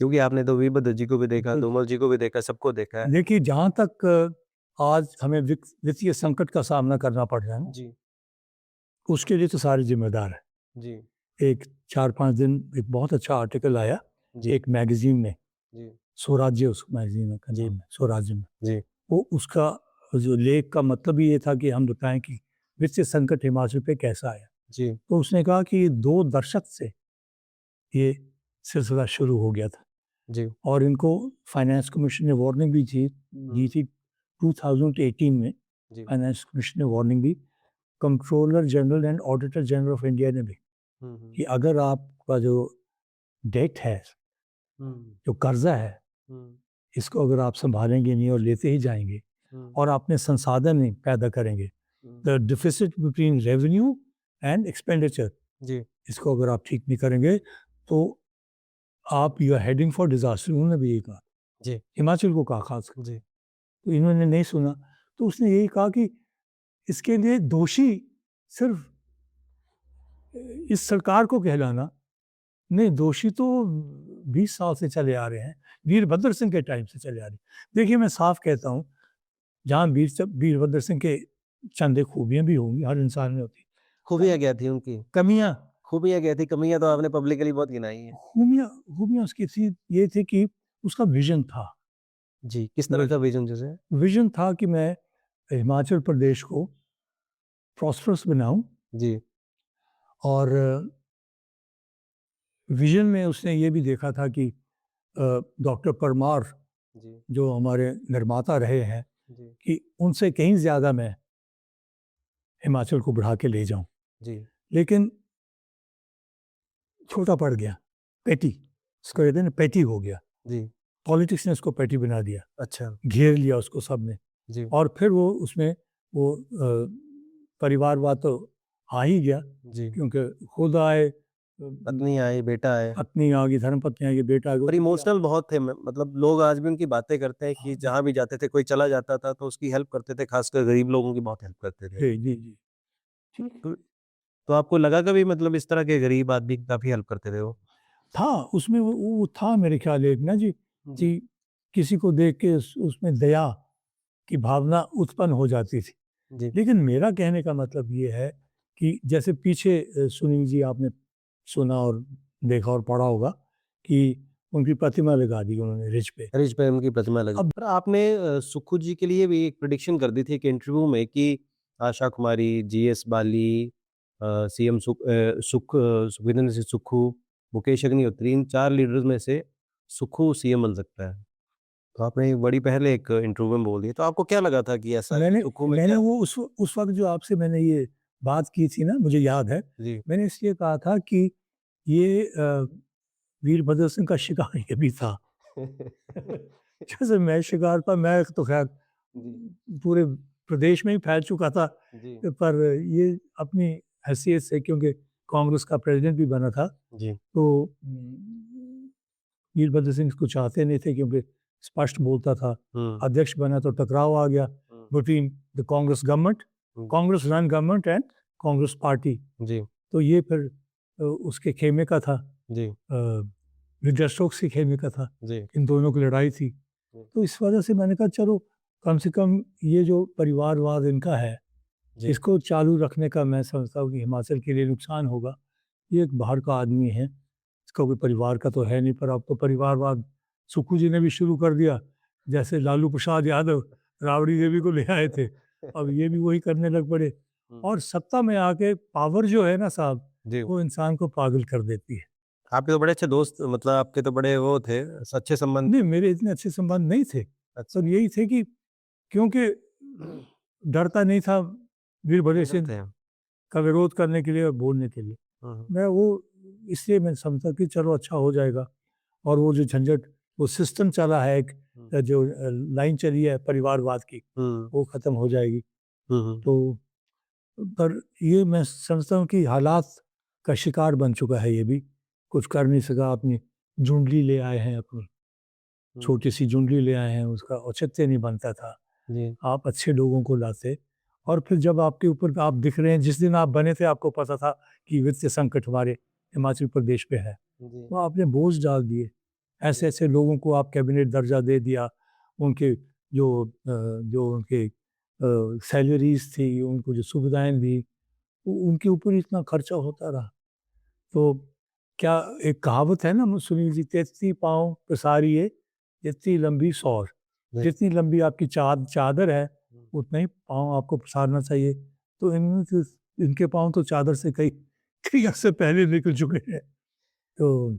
क्योंकि आपने तो वीरभद्र जी को भी देखा, धूमल जी को भी देखा, सबको देखा है। देखिए, जहाँ तक आज हमें वित्तीय संकट का सामना करना पड़ रहा है ना, जी, उसके लिए तो सारे ज़िम्मेदार हैं। जी, एक 4-5 दिन एक बहुत अच्छा आर्टिकल आया, जी, एक मैगज़ीन में, जी, स्वराज्य उस मैगज़ीन का जी, नाम है, स्वराज्य में। जी, वो उसका जो लेख का मतलब ही ये था कि हम बताएँ कि वित्तीय संकट हिमाचल पे कैसा आया। जी, तो उसने कहा कि 2 दशक से ये सिलसिला शुरू हो गया था, जी, और इनको फाइनेंस कमीशन ने वार्निंग भी दी हुँ, थी 2018 में। जी, फाइनेंस कमीशन ने warning the, controller general and auditor general of India ने भी, हुँ, हुँ, कि अगर आपका जो डेट है, हुँ, जो कर्जा है, हुँ, इसको अगर आप संभालेंगे नहीं और लेते ही जाएंगे, हुँ, और आपने संसाधन नहीं पैदा करेंगे, hmm, the deficit between revenue and expenditure, जी, इसको अगर आप ठीक नहीं करेंगे, तो आप you are heading for disaster. उन्होंने भी यही कहा, जी, हिमाचल को कहा खास कर। जी, तो इन्होंने नहीं सुना, तो उसने यही कहा कि इसके लिए दोषी सिर्फ इस सरकार को कहलाना नहीं, दोषी तो 20 साल से चले आ रहे हैं, वीरभद्र सिंह के टाइम से चले आ रहे हैं। देखिए, मैं साफ कहता हूँ, जहाँ वीरभद्र सिंह के चंद खूबियाँ भी होंगी, हर इंसान में होती खूबियाँ क्या थी उनकी? कमियाँ, खूबियाँ क्या थी? कमियाँ तो आपने पब्लिकली बहुत गिनाई हैं। खूबियाँ खूबियाँ उसकी थी, ये थी कि उसका विजन था। जी, किस तरह का विज़न जैसे? विजन था कि मैं हिमाचल प्रदेश को प्रॉस्परस बनाऊं, जी, और विजन में उसने ये भी देखा था कि डॉक्टर परमार जी, जो हमारे निर्माता रहे हैं, जी, कि उनसे कहीं ज़्यादा मैं हिमाचल को बढ़ा के ले जाऊं, जी, लेकिन छोटा पड़ गया, पेटी, इसको कहते हैं ना, पेटी हो गया। जी, पॉलिटिक्स ने उसको पेटी बना दिया, अच्छा, घेर लिया उसको सबने, जी, और फिर वो उसमें वो परिवारवाद तो आ ही गया, जी। क्योंकि खुद आए, पत्नी आई, बेटा आए पत्नी आ गई, धर्मपत्नी आ गई, बेटा आ गया, और इमोशनल बहुत थे म मतलब लोग आज भी उनकी बातें करते हैं कि जहाँ भी जाते थे, कोई चला जाता था तो उसकी हेल्प करते थे, खासकर गरीब लोगों की बहुत हेल्प करते थे। जी, जी, जी। ठीक। तो आपको लगा कभी मतलब इस तरह के गरीब आदमी की काफ़ी हेल्प करते थे वो? था उसमें वो था मेरे ख्याल एक ना जी, जी। कि किसी को देख के उसमें दया की भावना उत्पन्न हो जाती थी। जी। लेकिन मेरा कहने का मतलब ये है कि जैसे पीछे सुनील जी आपने सुना और देखा और पढ़ा होगा कि उनकी प्रतिमा लगा दी उन्होंने रिज पे। रिच पे उनकी प्रतिमा लगी। अब पर आपने सुक्खू जी के लिए भी एक प्रेडिक्शन कर दी थी एक इंटरव्यू में कि आशा कुमारी, जीएस बाली, सीएम सुखविंदर सिंह सुक्खू, मुकेश अग्निहोत्री, इन 4 लीडर्स में से सुक्खू सीएम बन सकता है। तो आपने ये बड़ी पहले एक इंटरव्यू में बोल दिया। तो आपको क्या लगा था कि ऐसा मैंने सुक्खू में मैंने क्या? वो उस वक़्त जो आपसे मैंने ये बात की थी ना, मुझे याद है, जी। मैंने इसलिए कहा था कि ये वीरभद्र सिंह का शिकार ये भी था। जैसे मैं शिकार था, मैं तो ख़ैर जी, पूरे प्रदेश में ही फैल चुका था, जी, पर ये अपनी हैसियत से क्योंकि कांग्रेस का प्रेसिडेंट भी बना था, जी। तो वीरभद्र सिंह इसको चाहते नहीं थे क्योंकि स्पष्ट बोलता था। हुँ, अध्यक्ष बना तो टकराव आ गया hmm, between the Congress government, hmm. Congress run government and Congress party. जी, तो ये फिर उसके खेमे का था, जी, विजय स्टोक्स के खेमे का था। जी, इन दोनों की लड़ाई थी। जी, तो इस वजह से मैंने कहा चलो कम से कम ये जो परिवारवाद इनका है, जी, इसको चालू रखने का मैं समझता हूँ कि हिमाचल के लिए नुकसान होगा। ये एक बाहर का आदमी है, इसका कोई परिवार का तो है नहीं, पर अब तो परिवारवाद सुक्खू जी ने भी शुरू कर दिया। जैसे लालू प्रसाद यादव राबड़ी देवी को ले आए थे, अब ये भी वही करने लग पड़े। हुँ। और सत्ता में आके पावर जो है ना साहब, जी। वो इंसान को पागल कर देती है। आपके तो बड़े अच्छे दोस्त मतलब आपके तो बड़े वो थे, अच्छे संबंध नहीं, मेरे इतने अच्छे संबंध नहीं थे, अच्छा। पर यही थे कि क्योंकि डरता नहीं था वीरभद्र लीडर सिंह थे। का विरोध करने के लिए और बोलने के लिए। हुँ, हुँ, मैं वो इसलिए मैं समझता कि चलो अच्छा हो जाएगा, और वो जो झंझट, वो सिस्टम चला है एक, हुँ, जो लाइन चली है परिवारवाद की, हुँ, वो ख़त्म हो जाएगी। हुँ, हुँ, तो पर ये मैं समझता हूँ कि हालात का शिकार बन चुका है ये भी, कुछ कर नहीं सका। अपनी जुंडली ले आए हैं, अपनी हुँ। छोटी-सी जुंडली ले आए हैं, उसका औचित्य नहीं बनता था। जी, आप अच्छे लोगों को लाते, और फिर जब आपके ऊपर आप दिख रहे हैं, जिस दिन आप बने थे आपको पता था कि वित्तीय संकट हमारे हिमाचल प्रदेश पे है, जी, तो आपने बोझ डाल दिए। जी, ऐसे-ऐसे लोगों को आप कैबिनेट दर्जा दे दिया, उनके जो उनके सैलरीज़ थी, उनको जो सुविधाएँ दी, उनके ऊपर इतना खर्चा होता रहा। तो क्या एक कहावत है ना सुनील जी, 'तैती पाँव पसारिए, जितनी लंबी सौर'। जी। जितनी लंबी आपकी चादर है, हुँ। उतना ही पाँव आपको पसारना चाहिए। तो इनके पाँव तो चादर से कई कई अरसे पहले निकल चुके हैं। तो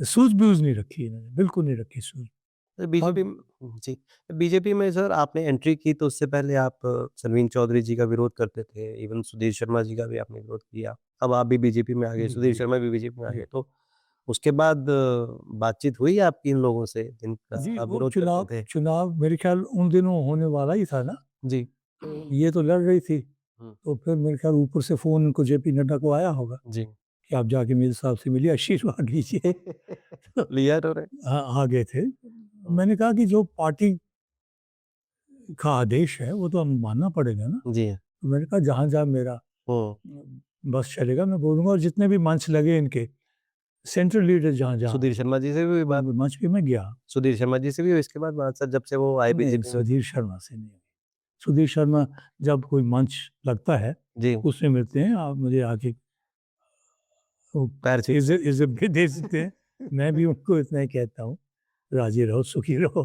सूझबूझ नहीं रखी इन्होंने, बिल्कुल नहीं रखी सूझ। तो और बीजेपी में जी, बीजेपी में सर आपने एंट्री की तो उससे पहले आप सरवीन चौधरी जी का विरोध करते थे, इवन सुधीर शर्मा जी का भी आपने विरोध किया। अब आप भी बीजेपी में आ गए, जी, सुधीर जी, शर्मा भी बीजेपी में आ जी। गए। तो उसके बाद बातचीत हुई आपकी इन लोगों से जिनका जी, आप वो विरोध करते चुनाव थे? चुनाव मेरे ख़्याल उन दिनों होने वाला ही था ना। जी। तो ये तो लड़ रही थी, हुँ, तो फिर मेरे ख़्याल ऊपर से फ़ोन उनको जेपी नड्डा को आया होगा जी। कि आप जाके मीर साहब से मिलिए, आशीर्वाद लीजिए। तो लिया इन्होंने? हाँ, आ गए थे। हुँ, मैंने कहा कि जो पार्टी का आदेश है, वो तो हमें मानना पड़ेगा ना। जी। तो मैंने कहा जहाँ-जहाँ मेरा हुँ, बस चलेगा मैं बोलूँगा, और जितने भी मंच लगे इनके, सेंट्रल लीडर जहाँ-जहाँ, सुधीर शर्मा जी से भी हुई वो बात? मंच पे मैं गया। सुधीर शर्मा जी से भी हुई इसके बाद बात सर जब से वो आए नहीं, बीजेपी में? सुधीर शर्मा से नहीं। सुधीर शर्मा जब कोई मंच लगता है, जी, उसमें मिलते हैं, आप मुझे आके वो पैर छूते इज़्ज़त भी दे सकते हैं। मैं भी उनको इतना ही कहता हूँ, राज़ी रहो, सुखी रहो।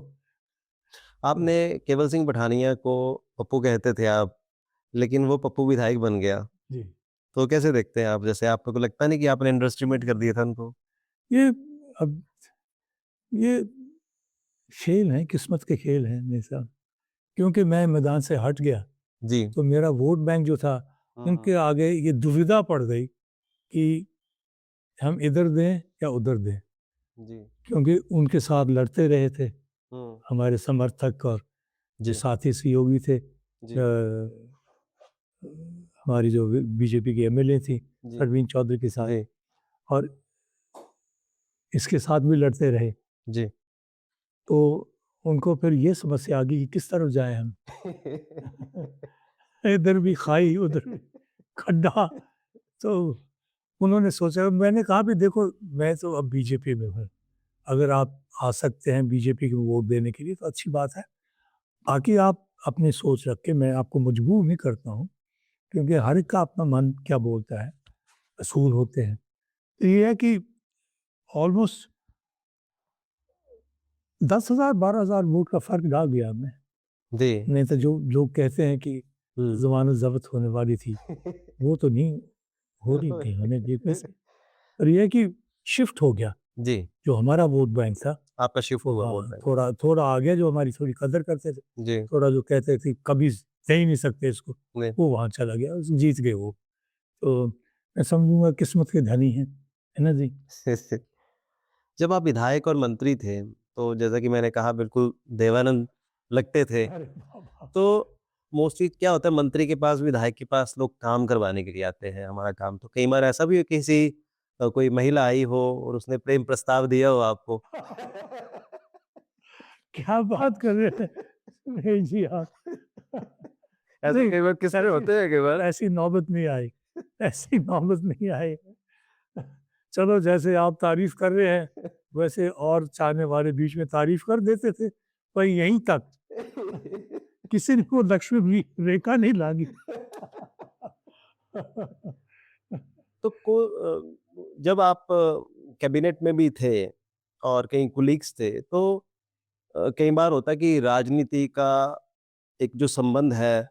आपने केवल सिंह पठानिया को पप्पू कहते थे आप, लेकिन वो पप्पू विधायक बन गया। जी। तो कैसे देखते हैं आप? जैसे आपको लगता नहीं कि आपने अंडर एस्टिमेट कर दिया था उनको? ये अब ये खेल हैं, किस्मत के खेल हैं मेरे साथ। क्योंकि मैं मैदान से हट गया, जी। तो मेरा वोट बैंक जो था, हुँ, हुँ। उनके आगे ये दुविधा पड़ गई कि हम इधर दें या उधर दें। जी। क्योंकि उनके साथ लड़ते रहे थे हुँ। हमारे समर्थक, और जो जी, साथी सहयोगी थे, जी, हमारी जो बीजेपी की एमएलए थी जी, परवीन चौधरी के साथ, जी, और इसके साथ भी लड़ते रहे। जी। तो उनको फिर ये समस्या आ गई कि किस तरफ जाएँ हम? इधर भी खाई, उधर भी खड्डा। तो उन्होंने सोचा, मैंने कहा भी देखो मैं तो अब बीजेपी में हूँ, अगर आप आ सकते हैं बीजेपी को वोट देने के लिए तो अच्छी बात है, बाकी आप अपनी सोच रख के, मैं आपको मजबूर नहीं करता हूँ, क्योंकि हर एक का अपना मन क्या बोलता है, असूल होते हैं। तो ये है कि ऑलमोस्ट 10,000 12,000 वोट का फर्क डाल दिया हमने। जी। नहीं तो जो लोग कहते हैं कि हम्म। जमानत जब्त होने वाली थी, वो तो नहीं हो रही थी हमें जीतने से। और ये है कि शिफ्ट हो गया, जी, जो हमारा वोट बैंक था आपका शिफ्ट वो हुआ वोट बैंक। थोड़ा थोड़ा आ गया, जो हमारी थोड़ी कदर करते थे, जी। थोड़ा जो कहते थे कभी दे ही नहीं सकते इसको, नहीं। वो वहाँ चला गया, जीत गए वो। तो मैं समझूंगा किस्मत के धनी हैं, है ना जी। जब आप विधायक और मंत्री थे, तो जैसा कि मैंने कहा बिल्कुल देवानंद लगते थे। अरे बाबा। तो मोस्टली क्या होता है, मंत्री के पास, विधायक के पास लोग काम करवाने के लिए आते हैं, हमारा काम। तो कई बार ऐसा भी हो कि किसी कोई महिला आई हो और उसने प्रेम प्रस्ताव दिया हो आपको। क्या बात कर रहे हैं? नहीं जी आप, ऐसे नहीं, कई बार किस्से ऐसी होते हैं कई बार। ऐसी नौबत नहीं आई, ऐसी नौबत नहीं आई। चलो जैसे आप तारीफ कर रहे हैं, वैसे और चाहने वाले बीच में तारीफ कर देते थे, पर यहीं तक किसी ने वो लक्ष्मी रेखा नहीं लागी। तो जब आप कैबिनेट में भी थे और कई कुलीग्स थे, तो कई बार होता है कि राजनीति का एक जो संबंध है,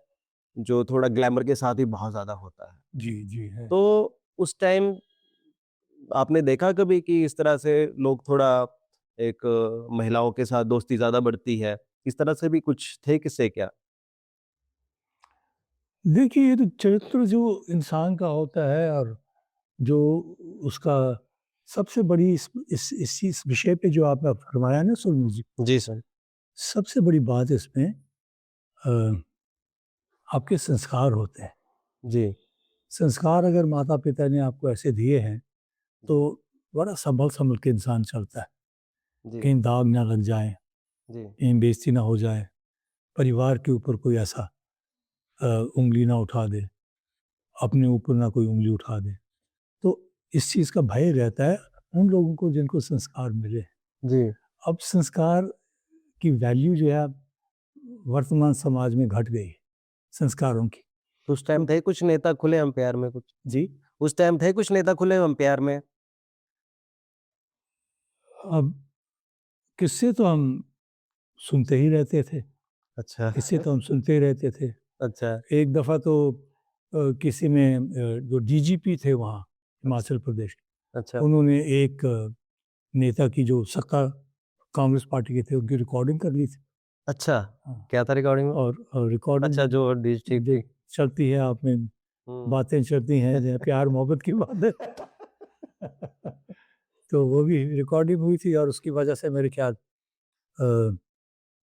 जो थोड़ा ग्लैमर के साथ ही बहुत ज़्यादा होता है। जी जी है। तो उस टाइम आपने देखा कभी कि इस तरह से लोग थोड़ा एक महिलाओं के साथ दोस्ती ज़्यादा बढ़ती है? इस तरह से भी कुछ थे किस्से क्या? देखिए ये तो चरित्र जो इंसान का होता है, और जो उसका सबसे बड़ी इस विषय पे जो आपने फरमाया ना सुनील जी, जी सर। सबसे बड़ी बात इसमें आपके संस्कार होते हैं। जी। संस्कार अगर माता पिता ने आपको ऐसे दिए हैं, तो बड़ा संभल संभल के इंसान चलता है, जी। कहीं दाग ना लग जाए, जी। कहीं बेइज्जती ना हो जाए, परिवार के ऊपर कोई ऐसा उंगली ना उठा दे, अपने ऊपर ना कोई उंगली उठा दे। तो इस चीज़ का भय रहता है उन लोगों को जिनको संस्कार मिले। जी। अब संस्कार की वैल्यू जो है वर्तमान समाज में घट गई है, संस्कारों की। तो उस टाइम तो थे कुछ नेता खुले हम प्यार में कुछ? जी, उस टाइम थे कुछ नेता खुले हम प्यार में? अब किस्से तो हम सुनते ही रहते थे, अच्छा। किस्से तो हम सुनते ही रहते थे। अच्छा। एक दफ़ा तो किसी में जो डीजीपी थे वहाँ अच्छा। हिमाचल प्रदेश के, अच्छा। उन्होंने एक नेता की जो सत्ता कांग्रेस पार्टी के थे उनकी रिकॉर्डिंग कर ली थी। अच्छा, हाँ, क्या था रिकॉर्डिंग में? और रिकॉर्डिंग अच्छा, जो डिश ठीक थी। चलती है आप में, हुँ। बातें चलती हैं जहाँ प्यार मोहब्बत की बात है। तो वो भी रिकॉर्डिंग हुई थी, और उसकी वजह से मेरे ख्याल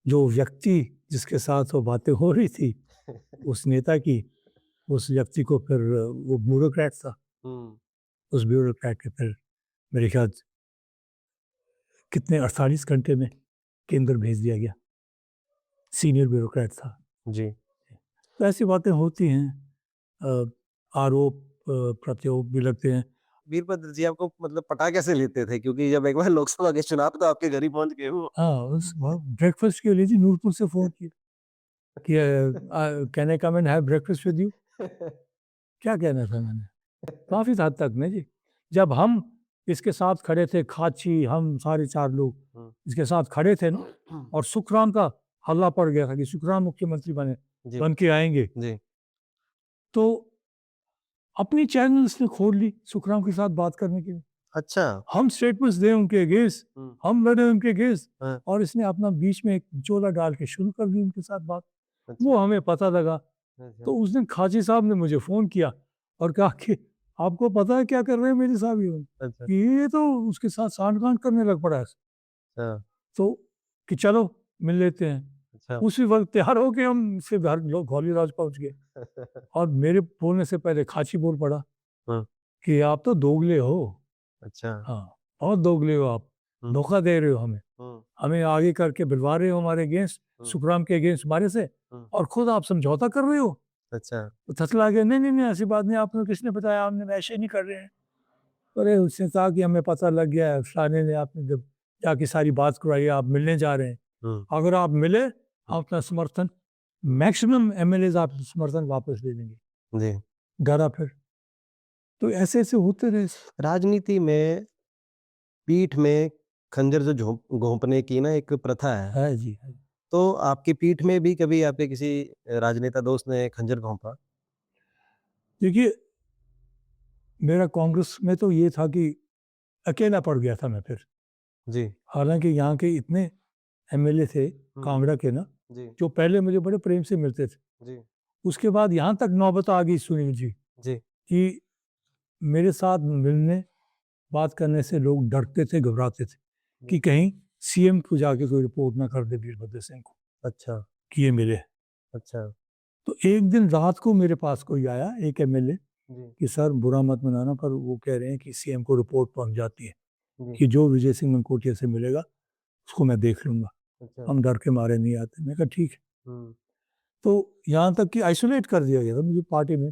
जो व्यक्ति जिसके साथ वो बातें हो रही थी उस नेता की, उस व्यक्ति को फिर वो ब्यूरोक्रेट था, हुँ। उस ब्यूरोक्रेट के फिर मेरे ख्याल कितने 48 घंटे में केंद्र भेज दिया गया, सीनियर ब्यूरोक्रेट था। जी। तो ऐसी बातें होती हैं, आरोप प्रत्यारोप भी लगते हैं। वीरभद्र जी आपको मतलब पटा कैसे लेते थे? क्योंकि जब एक बार लोकसभा के चुनाव तो आपके घर ही पहुँच गए वो। हाँ, उस ब्रेकफास्ट के लिए जी नूरपुर से फ़ोन किया कि can I come and have breakfast with you? क्या कहना था मैंने? काफ़ी हद तक नहीं जी। जब हम इसके साथ खड़े थे, खाची, हम सारे 4 लोग हुँ। इसके साथ खड़े थे ना, और सुखराम का हल्ला पड़ गया था कि सुखराम मुख्यमंत्री जी। बन के आएँगे। जी। तो अपनी चैनल्स ने खोल ली सुखराम के साथ बात करने के लिए। अच्छा। हम स्टेटमेंट्स दें उनके अगेंस्ट, हुँ। हम लड़े उनके अगेंस्ट, हाँ। और इसने अपना बीच में एक चोला डाल के शुरू कर दी उनके साथ बात। अच्छा। वो हमें पता लगा। अच्छा। तो उस दिन खाची साहब ने मुझे फ़ोन किया और कहा कि आपको पता है क्या कर रहे हैं मेरे साहब ये? अच्छा। कि ये तो उसके साथ सांठ-गांठ करने लग पड़ा है। अच्छा। तो कि चलो मिल लेते हैं। अच्छा। उसी वक़्त तैयार होके हम फिर घर लोग ग्वालियर पहुँच गए, और मेरे बोलने से पहले खाची बोल पड़ा हाँ। कि आप तो दोगले हो। अच्छा। हाँ, बहुत दोगले हो आप, हुँ। धोखा दे रहे हो हमें। हुँ। हमें आगे करके बुलवा रहे हो हमारे अगेंस्ट, हुँ। सुखराम के अगेंस्ट हमारे से, हुँ। और खुद आप समझौता कर रहे हो। अच्छा। तो थथला गया, नहीं नहीं नहीं ऐसी बात नहीं, आपने किसने बताया, हमने ऐसे नहीं कर रहे हैं। अरे उसने कहा कि हमें पता लग गया है, फलाने ने आपने जब जाके सारी बात करवाई, आप मिलने जा रहे हैं, हुँ, अगर आप मिले हम अपना समर्थन, मैक्सिमम एमएलए आप समर्थन वापस ले लेंगे। जी। गारा फिर तो ऐसे ऐसे होते रहे। राजनीति में पीठ में खंजर जो घोंपने की ना एक प्रथा है, है जी, है। तो आपकी पीठ में भी कभी आपके किसी राजनेता दोस्त ने खंजर घोंपा? देखिए, मेरा कांग्रेस में तो ये था कि अकेला पड़ गया था मैं फिर। जी, हालाँकि यहाँ के इतने एमएलए थे हुँ, कांगड़ा के ना, जी, जो पहले मुझे बड़े प्रेम से मिलते थे। जी, उसके बाद यहाँ तक नौबत आ गई सुनील जी, जी, कि मेरे साथ मिलने, बात करने से लोग डरते थे, घबराते थे जी। कि कहीं सीएम को जाके कोई रिपोर्ट ना कर दे वीरभद्र सिंह को अच्छा, कि ये मिले। अच्छा, तो एक दिन रात को मेरे पास कोई आया, एक एमएलए, जी, कि सर बुरा मत मनाना पर वो कह रहे हैं कि सीएम को रिपोर्ट पहुँच जाती है जी, कि जो विजय सिंह मनकोटिया से मिलेगा, उसको मैं देख लूँगा। अच्छा, हम डर के मारे नहीं आते। मैंने कहा ठीक है। हुँ, तो यहाँ तक कि आइसोलेट कर दिया गया था मुझे पार्टी में,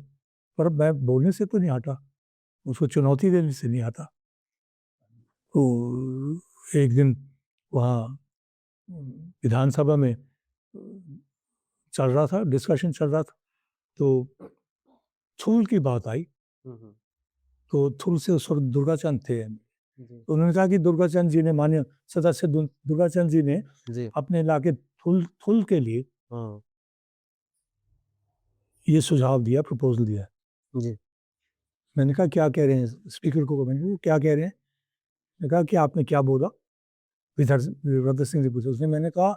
पर मैं बोलने से तो नहीं हटा, उसको चुनौती देने से नहीं हटा। तो एक दिन वहाँ विधानसभा में चल रहा था, डिस्कशन चल रहा था, तो थूल की बात आई। हुँ, हुँ, तो थूल से उस वक़्त दुर्गाचंद थे। जी, तो उन्होंने कहा कि दुर्गाचंद जी ने, माननीय सदस्य दुर्गाचंद जी ने जी, अपने इलाके थूल थूल के लिए हाँ, ये सुझाव दिया, प्रपोज़ल दिया। जी, मैंने कहा क्या कह रहे हैं? स्पीकर को मैंने कहा क्या कह रहे हैं? मैंने कहा कि आपने क्या बोला? वीरभद्र सिंह से पूछा। उसने, मैंने कहा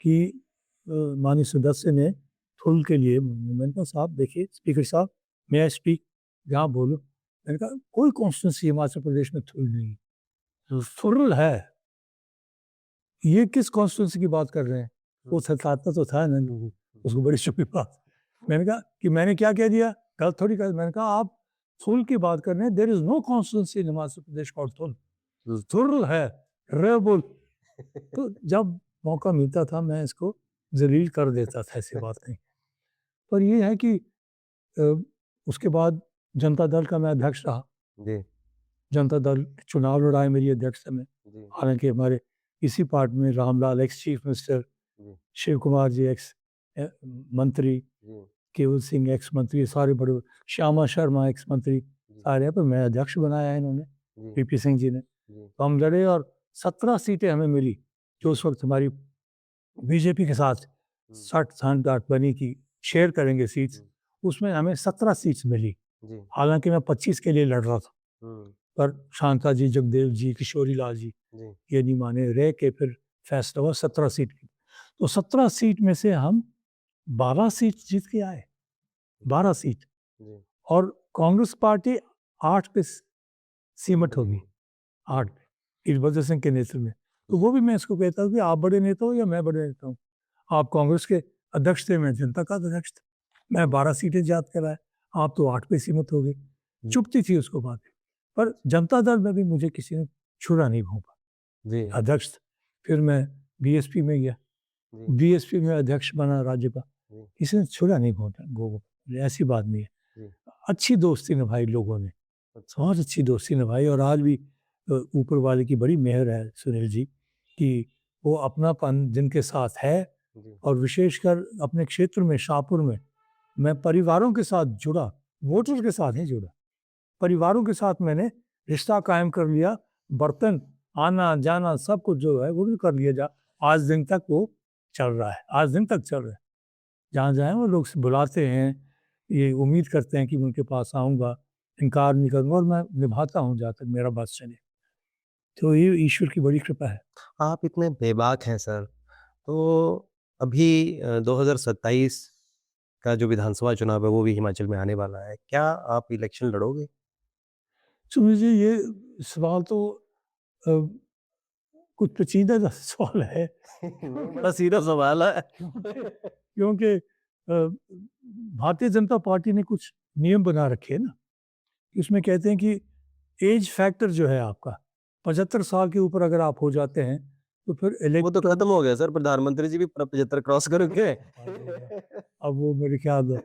कि माननीय सदस्य ने थूल के लिए, मैंने कहा साहब देखिए स्पीकर साहब, मे आई स्पीक? जहाँ बोलो। मैंने कहा कोई कॉन्स्टिट्यूंसी हिमाचल प्रदेश में थूल नहीं है, थुरल है। ये किस कॉन्स्टिट्यूंसी की बात कर रहे हैं? हुँ, वो सताता तो था ना, हुँ, हुँ, उसको बड़ी चुप्पी बात। मैंने कहा कि मैंने क्या कह दिया? गलत थोड़ी कहा। मैंने कहा आप थूल की बात कर रहे हैं, there is no constituency in Himachal Pradesh called Thul. Hmm, Thural है, रे बोल। तो जब मौका मिलता था मैं इसको ज़लील कर देता था, ऐसी बात नहीं। पर ये है कि अ, उसके बाद जनता दल का मैं अध्यक्ष रहा। जी, जनता दल चुनाव लड़ा है मेरी अध्यक्षता में। जी, हालाँकि हमारे इसी पार्टी में रामलाल एक्स चीफ मिनिस्टर, जी, शिव कुमार जी एक्स अ, मंत्री, जी, केवल सिंह एक्स मंत्री, सारे बड़े, श्यामा शर्मा एक्स मंत्री, जी, सारे हैं, पर मैं अध्यक्ष बनाया है इन्होंने, जी, वीपी सिंह जी ने। जी, तो हम लड़े और 17 सीटें हमें मिली, जो उस वक़्त हमारी बीजेपी के साथ हुँ, 60-60 गाठबंधन की शेयर करेंगे सीट्स, हुँ, उसमें हमें 17 सीट्स मिली। जी, हालाँकि मैं 25 के लिए लड़ रहा था, हुँ, पर शांता जी, जगदेव जी, किशोरी लाल जी जी, ये नहीं माने, रह के फिर फैसला हुआ 17 सीट की। तो 17 सीट में से हम 12 सीट जीत के आए, 12 सीट, जी, और कांग्रेस पार्टी 8 पे सीमित हो गई, 8 पे, वीरभद्र सिंह के नेतृत्व में। तो वो भी मैं इसको कहता हूँ कि आप बड़े नेता हो या मैं बड़े नेता हूँ। आप कांग्रेस के अध्यक्ष थे, मैं जनता का अध्यक्ष था। मैं 12 सीटें जीत कर आया, आप तो 8 पे सीमित हो गए। हुँ, चुभती थी उसको बात। पर जनता दल में भी मुझे किसी ने छुरा नहीं भोंका, जी, अध्यक्ष था। फिर मैं बीएसपी में गया, जी, बीएसपी में अध्यक्ष बना राज्य का, जी, किसी ने छुरा नहीं भोंका गो, ऐसी बात नहीं है। जी, अच्छी दोस्ती निभाई लोगों ने, अच्छा, बहुत अच्छी दोस्ती निभाई, और आज भी ऊपर वाले की बड़ी मेहर है सुनील जी, कि वो अपनापन जिनके साथ है, जी, और विशेषकर अपने क्षेत्र में शाहपुर में मैं परिवारों के साथ जुड़ा, वोटर के साथ नहीं जुड़ा, परिवारों के साथ मैंने रिश्ता कायम कर लिया। बर्तन आना जाना सब कुछ जो है वो भी कर लिया, जा आज दिन तक वो चल रहा है, आज दिन तक चल रहा है। जहाँ जाए वो लोग बुलाते हैं, ये उम्मीद करते हैं कि मैं उनके पास आऊँगा, इनकार नहीं करूँगा, और मैं निभाता हूँ जहाँ तक मेरा बस चले। तो ये ईश्वर की बड़ी कृपा है। आप इतने बेबाक हैं सर, तो अभी 2027 का जो विधानसभा चुनाव है, वो भी हिमाचल में आने वाला है। क्या आप इलेक्शन लड़ोगे? तो मुझे ये सवाल तो अ, कुछ पेचीदा सा सवाल है। बड़ा सीधा सवाल है। क्योंकि भारतीय जनता पार्टी ने कुछ नियम बना रखे हैं ना, इसमें कहते हैं कि एज फैक्टर जो है आपका, 75 साल के ऊपर अगर आप हो जाते हैं तो फिर वो तो खत्म हो गया सर, प्रधानमंत्री जी भी 75 क्रॉस कर गए। अब वो मेरे ख्याल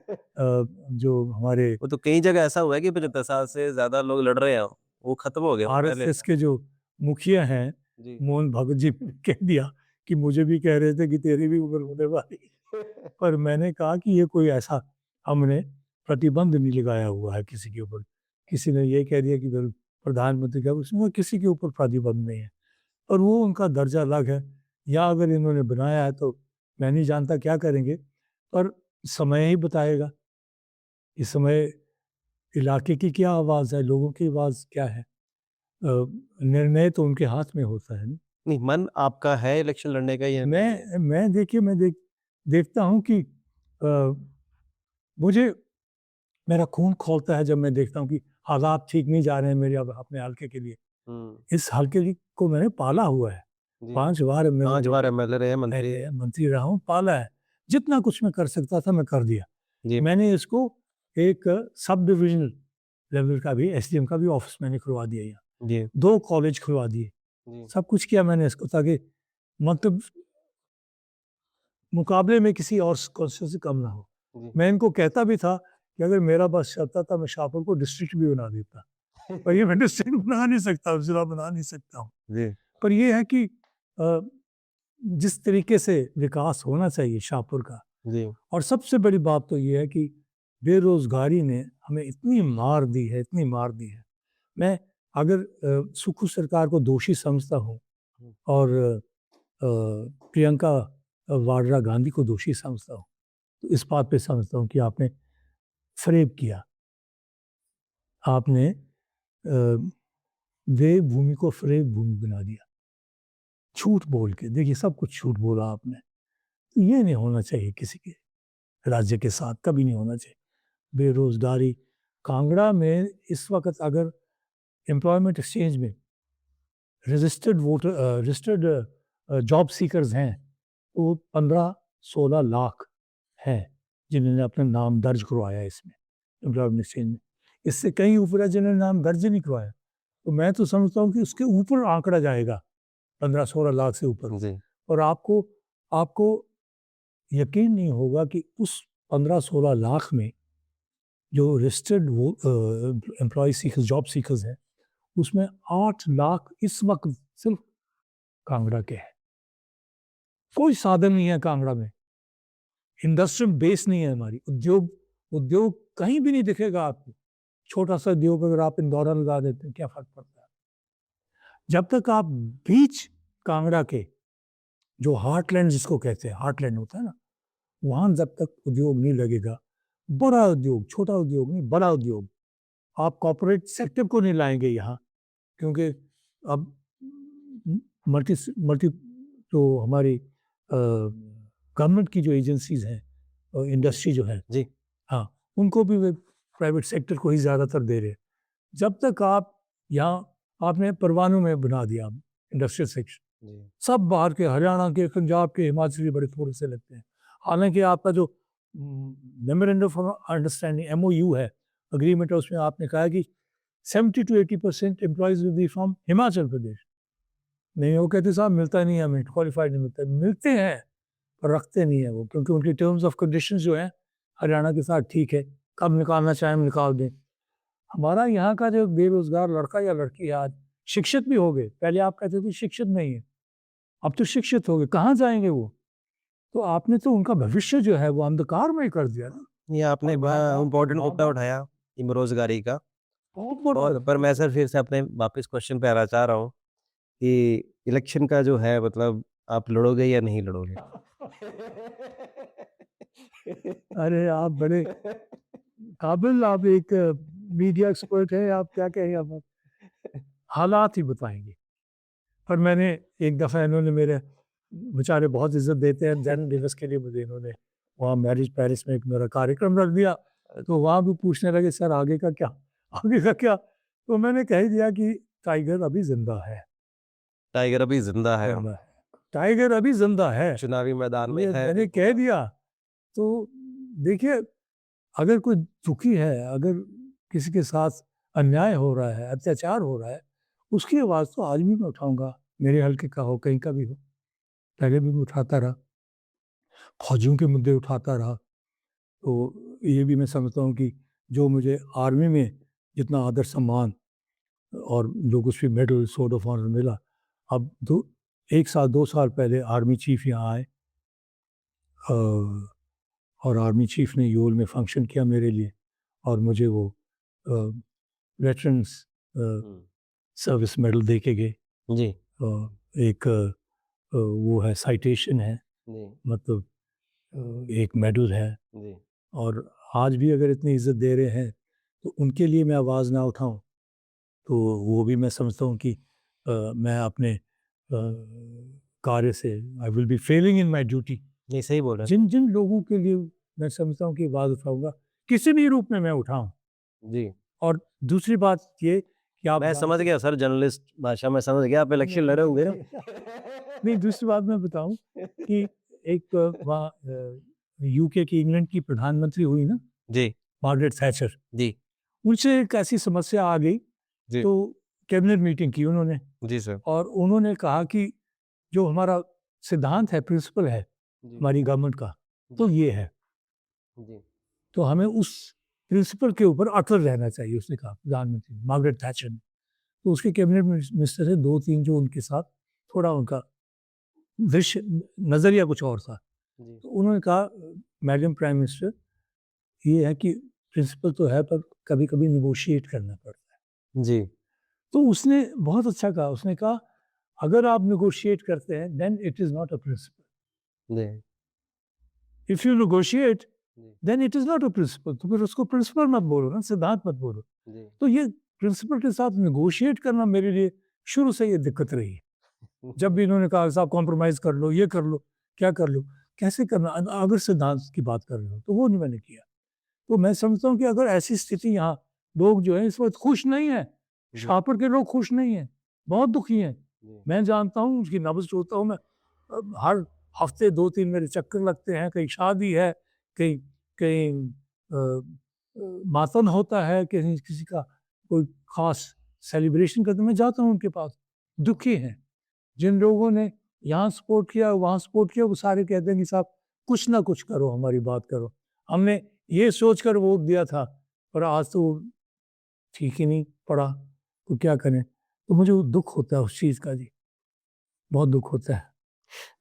जो हमारे वो तो कई जगह ऐसा हुआ है कि 75 साल से ज्यादा लोग लड़ रहे हैं, वो खत्म हो गया वो पहले आरएसएस था। के जो मुखिया हैं जी। मोहन भगत जी ने कह दिया कि मुझे भी कह रहे थे कि तेरी भी उम्र होने वाली है। पर मैंने कहा कि ये कोई ऐसा हमने प्रतिबंध नहीं लगाया हुआ है किसी के ऊपर। किसी ने ये कह दिया कि फिर प्रधानमंत्री का, उसमें किसी के ऊपर प्रतिबंध नहीं है और वो उनका दर्जा अलग है। या अगर इन्होंने बनाया है तो मैं नहीं जानता क्या करेंगे, पर समय ही बताएगा। इस समय इलाके की क्या आवाज़ है, लोगों की आवाज़ क्या है। निर्णय तो उनके हाथ में होता है ना। नहीं, मन आपका है इलेक्शन लड़ने का या नहीं है? मैं देखिए मैं देखता हूँ कि मुझे मेरा खून खौलता है जब मैं देखता हूँ कि हालात ठीक नहीं जा रहे हैं मेरे अब अपने हल्के के लिए। इस हल्के को मैंने पाला हुआ है। जी। 5 बार 5 बार एमएलए रहे, मंत्री। मंत्री रहा हूँ, पाला है। जितना कुछ मैं कर सकता था मैं कर दिया। जी। मैंने इसको एक सब डिविजनल लेवल का भी एसडीएम का भी ऑफिस मैंने खुलवा दिया यहाँ। जी। 2 कॉलेज खुलवा दिए। जी। सब कुछ किया मैंने इसको, ताकि मतलब मुकाबले में किसी और कॉन्स्टिट्यूंसी कम ना हो। जी। मैं इनको कहता भी था कि अगर मेरा बस चलता था मैं शाहपुर को डिस्ट्रिक्ट भी बना देता। पर ये मैं डिस्ट्रिक्ट बना नहीं सकता, जिला बना नहीं सकता हूँ। जी। पर ये है कि जिस तरीके से विकास होना चाहिए शाहपुर का, जी। और सबसे बड़ी बात तो ये है कि बेरोजगारी ने हमें इतनी मार दी है, इतनी मार दी है। मैं अगर सुखू सरकार को दोषी समझता हूँ और प्रियंका वाड्रा गांधी को दोषी समझता हूँ, तो इस बात पे समझता हूँ कि आपने फरेब किया। आपने वे भूमि को फरेब भूमि बना दिया, झूठ बोल के। देखिए सब कुछ झूठ बोला आपने। तो ये नहीं होना चाहिए किसी के राज्य के साथ, कभी नहीं होना चाहिए। बेरोजगारी कांगड़ा में इस वक्त अगर एम्प्लॉयमेंट एक्सचेंज में रजिस्टर्ड जॉब सीकर्स हैं तो 15-16 लाख हैं जिन्होंने अपना नाम दर्ज करवाया इसमें एम्प्लॉयमेंट एक्सचेंज में। इससे कहीं ऊपर है जिन्होंने नाम दर्ज नहीं करवाया। तो मैं तो समझता हूँ कि उसके ऊपर आंकड़ा जाएगा, 15-16 लाख से ऊपर। जी। और आपको आपको यकीन नहीं होगा कि उस 15-16 लाख में जो registered employ seekers, job seekers हैं, उसमें 8 लाख इस वक्त सिर्फ कांगड़ा के हैं। कोई साधन नहीं है कांगड़ा में, इंडस्ट्रियल बेस नहीं है हमारी। उद्योग कहीं भी नहीं दिखेगा आपको। छोटा सा उद्योग अगर आप इंदौरा लगा देते हैं क्या फर्क पड़ता है। जब तक आप बीच कांगड़ा के, जो हार्टलैंड जिसको कहते हैं, हार्टलैंड होता है ना, वहां जब तक उद्योग नहीं लगेगा, बड़ा उद्योग, छोटा उद्योग नहीं, बड़ा उद्योग, आप कॉर्पोरेट सेक्टर को नहीं लाएंगे यहाँ। क्योंकि अब मल्टी मल्टी जो हमारी गवर्नमेंट की जो एजेंसीज हैं और इंडस्ट्री जो है, जी। हाँ, उनको भी वे प्राइवेट सेक्टर को ही ज़्यादातर दे रहे हैं। जब तक आप यहाँ, आपने परवाणु में बना दिया इंडस्ट्रियल सेक्शन, जी। सब बाहर के, हरियाणा के, पंजाब के, हिमाचल के बड़े थोड़े से लगते हैं। हालांकि आपका जो मेमोरेंडम ऑफ अंडरस्टैंडिंग एमओयू है, अग्रीमेंट है, उसमें आपने कहा कि 70 to 80% employees will be from Himachal Pradesh. नहीं, वो कहते साहब मिलता नहीं है हमें, क्वालिफाइड नहीं मिलता। मिलते हैं पर रखते नहीं है वो, क्योंकि उनकी टर्म्स ऑफ कंडीशंस जो है हरियाणा के साथ ठीक है, कब निकालना चाहें निकाल दें। हमारा यहाँ का जो बेरोजगार लड़का या लड़की आज शिक्षित भी हो गए, पहले आप कहते थे शिक्षित नहीं है, अब तो शिक्षित हो गए, कहाँ जाएंगे वो। तो आपने तो उनका भविष्य जो है वो अंधकार में कर दिया ना। ये आपने इम्पोर्टेंट मुद्दा उठाया बेरोजगारी का। और पर मैं सर फिर से अपने वापस क्वेश्चन पे आना चाह रहा हूँ कि इलेक्शन का जो है मतलब आप लड़ोगे या नहीं लड़ोगे? अरे आप बड़े काबिल, आप एक मीडिया एक्सपर्ट है, आप क्या कहें, आप हालात ही बताएंगे। पर मैंने एक दफ़ा, इन्होंने मेरे बेचारे बहुत इज्जत देते हैं, जन्म दिवस के लिए मुझे इन्होंने वहाँ मैरिज पैलेस में एक मेरा कार्यक्रम रख दिया। तो वहाँ भी पूछने लगे सर आगे का क्या, आगे का क्या। तो मैंने कह दिया कि टाइगर अभी जिंदा है। टाइगर अभी जिंदा है, टाइगर अभी जिंदा है, चुनावी मैदान में है। मैंने कह दिया। तो देखिए, अगर कोई दुखी है, अगर किसी के साथ अन्याय हो रहा है, अत्याचार हो रहा है, उसकी आवाज़ तो आज भी मैं उठाऊंगा, मेरे हल्के का हो, कहीं का भी हो। पहले भी मैं उठाता रहा, फौजियों के मुद्दे उठाता रहा। तो ये भी मैं समझता हूँ कि जो मुझे आर्मी में जितना आदर सम्मान और जो कुछ भी मेडल सोर्ड ऑफ ऑनर मिला, अब 1 साल 2 साल पहले आर्मी चीफ यहाँ आए और आर्मी चीफ ने योल में फंक्शन किया मेरे लिए और मुझे वो वेटरन्स सर्विस मेडल दे के गए। जी। एक वो है, साइटेशन है, जी। मतलब एक मेडल है। जी। और आज भी अगर इतनी इज्जत दे रहे हैं तो उनके लिए मैं आवाज़ ना उठाऊं, तो वो भी मैं समझता हूँ कि मैं अपने कार्य से I will be Fehling in my duty. नहीं, सही बोल रहे हैं। जिन जिन लोगों के लिए मैं समझता हूँ कि आवाज़ उठाऊंगा, किसी भी रूप में मैं उठाऊं। जी। और दूसरी बात ये कि आप मैं समझ गया सर, जर्नलिस्ट भाषा में समझ गया, आप इलेक्शन लड़े होंगे ना? नहीं, दूसरी बात मैं बताऊं कि एक वहाँ यूके की, इंग्लैंड की प्रधानमंत्री हुई ना, जी। मार्गरेट थैचर, जी। उनसे एक ऐसी समस्या आ गई जी। तो कैबिनेट मीटिंग की उन्होंने जी सर। और उन्होंने कहा कि जो हमारा सिद्धांत है, प्रिंसिपल है जी। हमारी गवर्नमेंट का, तो ये है, जी। तो हमें उस प्रिंसिपल के ऊपर अटल रहना चाहिए, उसने कहा, प्रधानमंत्री मार्गरेट थैचर ने। तो उसके कैबिनेट मिनिस्टर थे 2-3 जो उनके साथ थोड़ा उनका दृश्य नज़रिया कुछ और था। जी। तो उन्होंने कहा, मैडम प्राइम मिनिस्टर, ये है कि प्रिंसिपल तो है पर कभी-कभी नेगोशिएट करना पड़ता है। जी। तो उसने बहुत अच्छा कहा, उसने कहा अगर आप नेगोशिएट करते हैं then it is not a principle. जी। इफ यू नेगोशिएट जी। Then it is not a principle. तो फिर उसको प्रिंसिपल मत बोलो ना, सिद्धांत मत बोलो। जी। तो ये प्रिंसिपल के साथ नेगोशिएट करना मेरे लिए शुरू से ये दिक्कत रही है। जब भी इन्होंने कहा साहब कॉम्प्रोमाइज़ कर लो, ये कर लो, क्या कर लो, कैसे करना, अगर सिद्धांत की बात कर रहे हो तो वो नहीं मैंने किया। तो मैं समझता हूँ कि अगर ऐसी स्थिति यहाँ, लोग जो है इस वक़्त खुश नहीं हैं, जी। शाहपुर के लोग खुश नहीं हैं, बहुत दुखी हैं। जी। मैं जानता हूँ, उसकी नब्ज़ जोता हूँ मैं। हर हफ़्ते 2-3 मेरे चक्कर लगते हैं, कहीं शादी है, कहीं कहीं मातम होता है, कहीं किसी का कोई ख़ास सेलिब्रेशन करते, मैं जाता हूँ उनके पास, दुखी हैं। जिन लोगों ने यहाँ सपोर्ट किया, वहाँ सपोर्ट किया, वो सारे कहते हैं कि साहब कुछ ना कुछ करो, हमारी बात करो। हमने ये सोचकर वोट दिया था, पर आज तो ठीक ही नहीं पड़ा, तो क्या करें? तो मुझे वो दुःख होता है उस चीज़ का जी, बहुत दुःख होता है।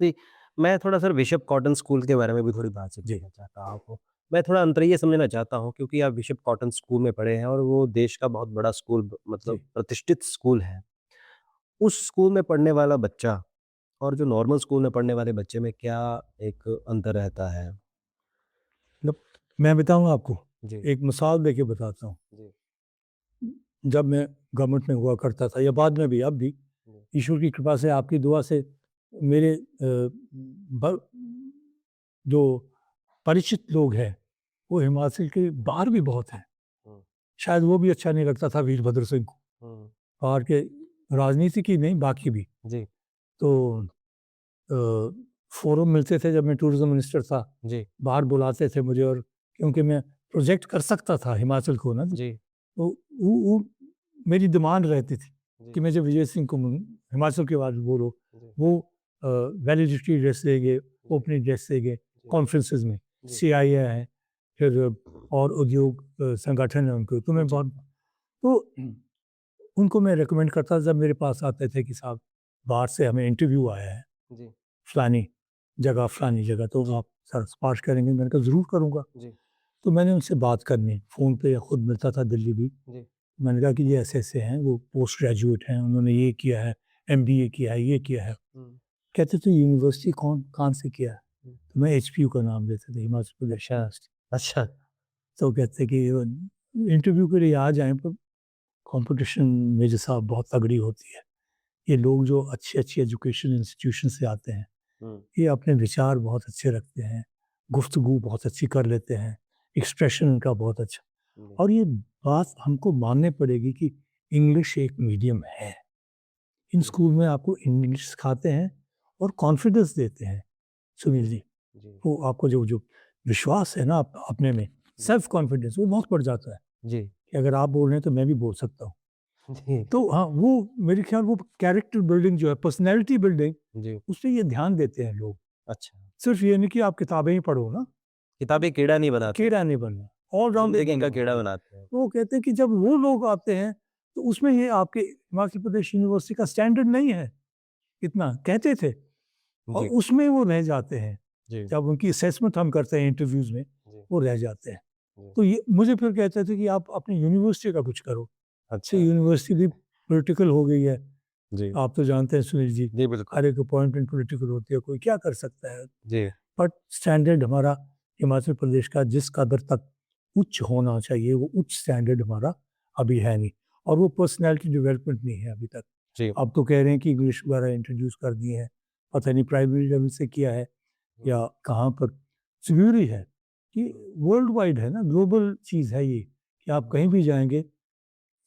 जी, मैं थोड़ा सर बिशप कॉटन स्कूल के बारे में भी थोड़ी बात जी। करना चाहता हूँ आपको। मैं थोड़ा अंतर्य समझना चाहता हूँ क्योंकि आप बिशप कॉटन स्कूल में पढ़े हैं और वो देश का बहुत बड़ा स्कूल जी। मतलब प्रतिष्ठित स्कूल है। उस स्कूल में पढ़ने वाला बच्चा और जो नॉर्मल स्कूल में पढ़ने वाले बच्चे में क्या एक अंतर रहता है? मतलब मैं बताऊँ आपको, जी। एक मिसाल देके बताता हूँ। जी। जब मैं गवर्नमेंट में हुआ करता था या बाद में भी, अब भी, जी। ईश्वर की कृपा से, आपकी दुआ से मेरे ब जो परिचित लोग हैं, वो हिमाचल के बाहर भी बहुत हैं। हुँ। शायद वो भी अच्छा नहीं लगता था वीरभद्र सिंह को, हुँ। बाहर के, राजनीति की नहीं, बाकी भी। जी। तो फोरम मिलते थे जब मैं टूरिज़्म मिनिस्टर था, जी। बाहर बुलाते थे मुझे, और क्योंकि मैं प्रोजेक्ट कर सकता था हिमाचल को ना, जी। तो वो मेरी डिमांड रहती थी जी। कि मैं जब विजय सिंह को हिमाचल के बारे में बोलो, जी। वो वैलिडिटी ड्रेस देंगे, जी। ओपनिंग ड्रेस देंगे जी। कॉन्फ्रेंसेस में। जी। सीआईए है, फिर और उद्योग संगठन है उनको, तो मैं जी। बहुत, तो उनको मैं रिकमेंड करता था जब मेरे पास आते थे कि साहब बाहर से हमें इंटरव्यू आया है, जी। फलानी फलानी जगह, तो आप सर सिफारिश करेंगे? मैंने कहा ज़रूर करूँगा। जी। तो मैंने उनसे बात करनी फ़ोन पे, या खुद मिलता था दिल्ली भी। जी। मैंने कहा कि ये ऐसे-ऐसे हैं, वो पोस्ट ग्रेजुएट हैं, उन्होंने ये किया है, एमबीए किया है, ये किया है। हुँ। कहते थे यूनिवर्सिटी कहाँ से किया है? हुँ। तो मैं एचपीयू का नाम लेते थे, हिमाचल प्रदेश अच्छा। यूनिवर्सिटी। अच्छा। तो कहते कि इंटरव्यू के लिए आ जाएँ, पर कॉम्पिटिशन मेरे साथ बहुत तगड़ी होती है। ये लोग जो अच्छी-अच्छी एजुकेशन इंस्टीट्यूशन से आते हैं, हुँ। ये अपने विचार बहुत अच्छे रखते हैं, गुफ्तगू बहुत अच्छी कर लेते हैं, एक्सप्रेशन उनका बहुत अच्छा, जी। और ये बात हमको माननी पड़ेगी कि इंग्लिश एक मीडियम है। इन जी। स्कूल में आपको इंग्लिश सिखाते हैं और कॉन्फिडेंस देते हैं, सुनील जी। जी। वो आपको जो जो विश्वास है ना अपने में, जी। सेल्फ कॉन्फिडेंस, वो बहुत बढ़ जाता है जी। कि अगर आप बोल रहे हैं तो मैं भी बोल सकता हूँ। जी, तो हाँ, वो मेरे ख्याल वो कैरेक्टर बिल्डिंग जो है, पर्सनैलिटी बिल्डिंग, जी। उसपे ये ध्यान देते हैं लोग। अच्छा, सिर्फ ये नहीं कि आप किताबें ही पढ़ो ना, किताबें कीड़ा नहीं बनाती, कीड़ा नहीं बनना, ऑलराउंडर ज़िंदगी का बनना कीड़ा होता है। बनाते हैं। तो वो कहते हैं कि जब वो लोग आते हैं, तो उसमें ये आपके हिमाचल प्रदेश यूनिवर्सिटी का स्टैंडर्ड नहीं है, इतना कहते थे, और जी, उसमें वो रह जाते हैं। जी, जब उनकी असेसमेंट हम करते हैं इंटरव्यूज़ में, जी, वो रह जाते हैं। जी। तो ये मुझे फिर कहते थे कि आप अपनी यूनिवर्सिटी का कुछ करो। से अच्छा, यूनिवर्सिटी भी पॉलिटिकल हो गई है। जी, आप तो जानते हैं सुनील जी, जी, बिल्कुल। हर एक अपॉइंटमेंट पॉलिटिकल होती है, कोई क्या कर सकता है। जी, बट स्टैंडर्ड हमारा हिमाचल प्रदेश का जिस कदर तक उच्च होना चाहिए, वो उच्च स्टैंडर्ड हमारा अभी है नहीं, और वो पर्सनैलिटी डेवलपमेंट नहीं है अभी तक। जी, अब तो कह रहे हैं कि इंग्लिश वगैरह इंट्रोड्यूस कर दिए हैं, पता नहीं प्राइमरी लेवल से किया है हुँ, या कहाँ पर। ज़रूरी है कि हुँ, वर्ल्ड वाइड है ना, ग्लोबल चीज़ है ये, कि आप कहीं भी जाएँगे,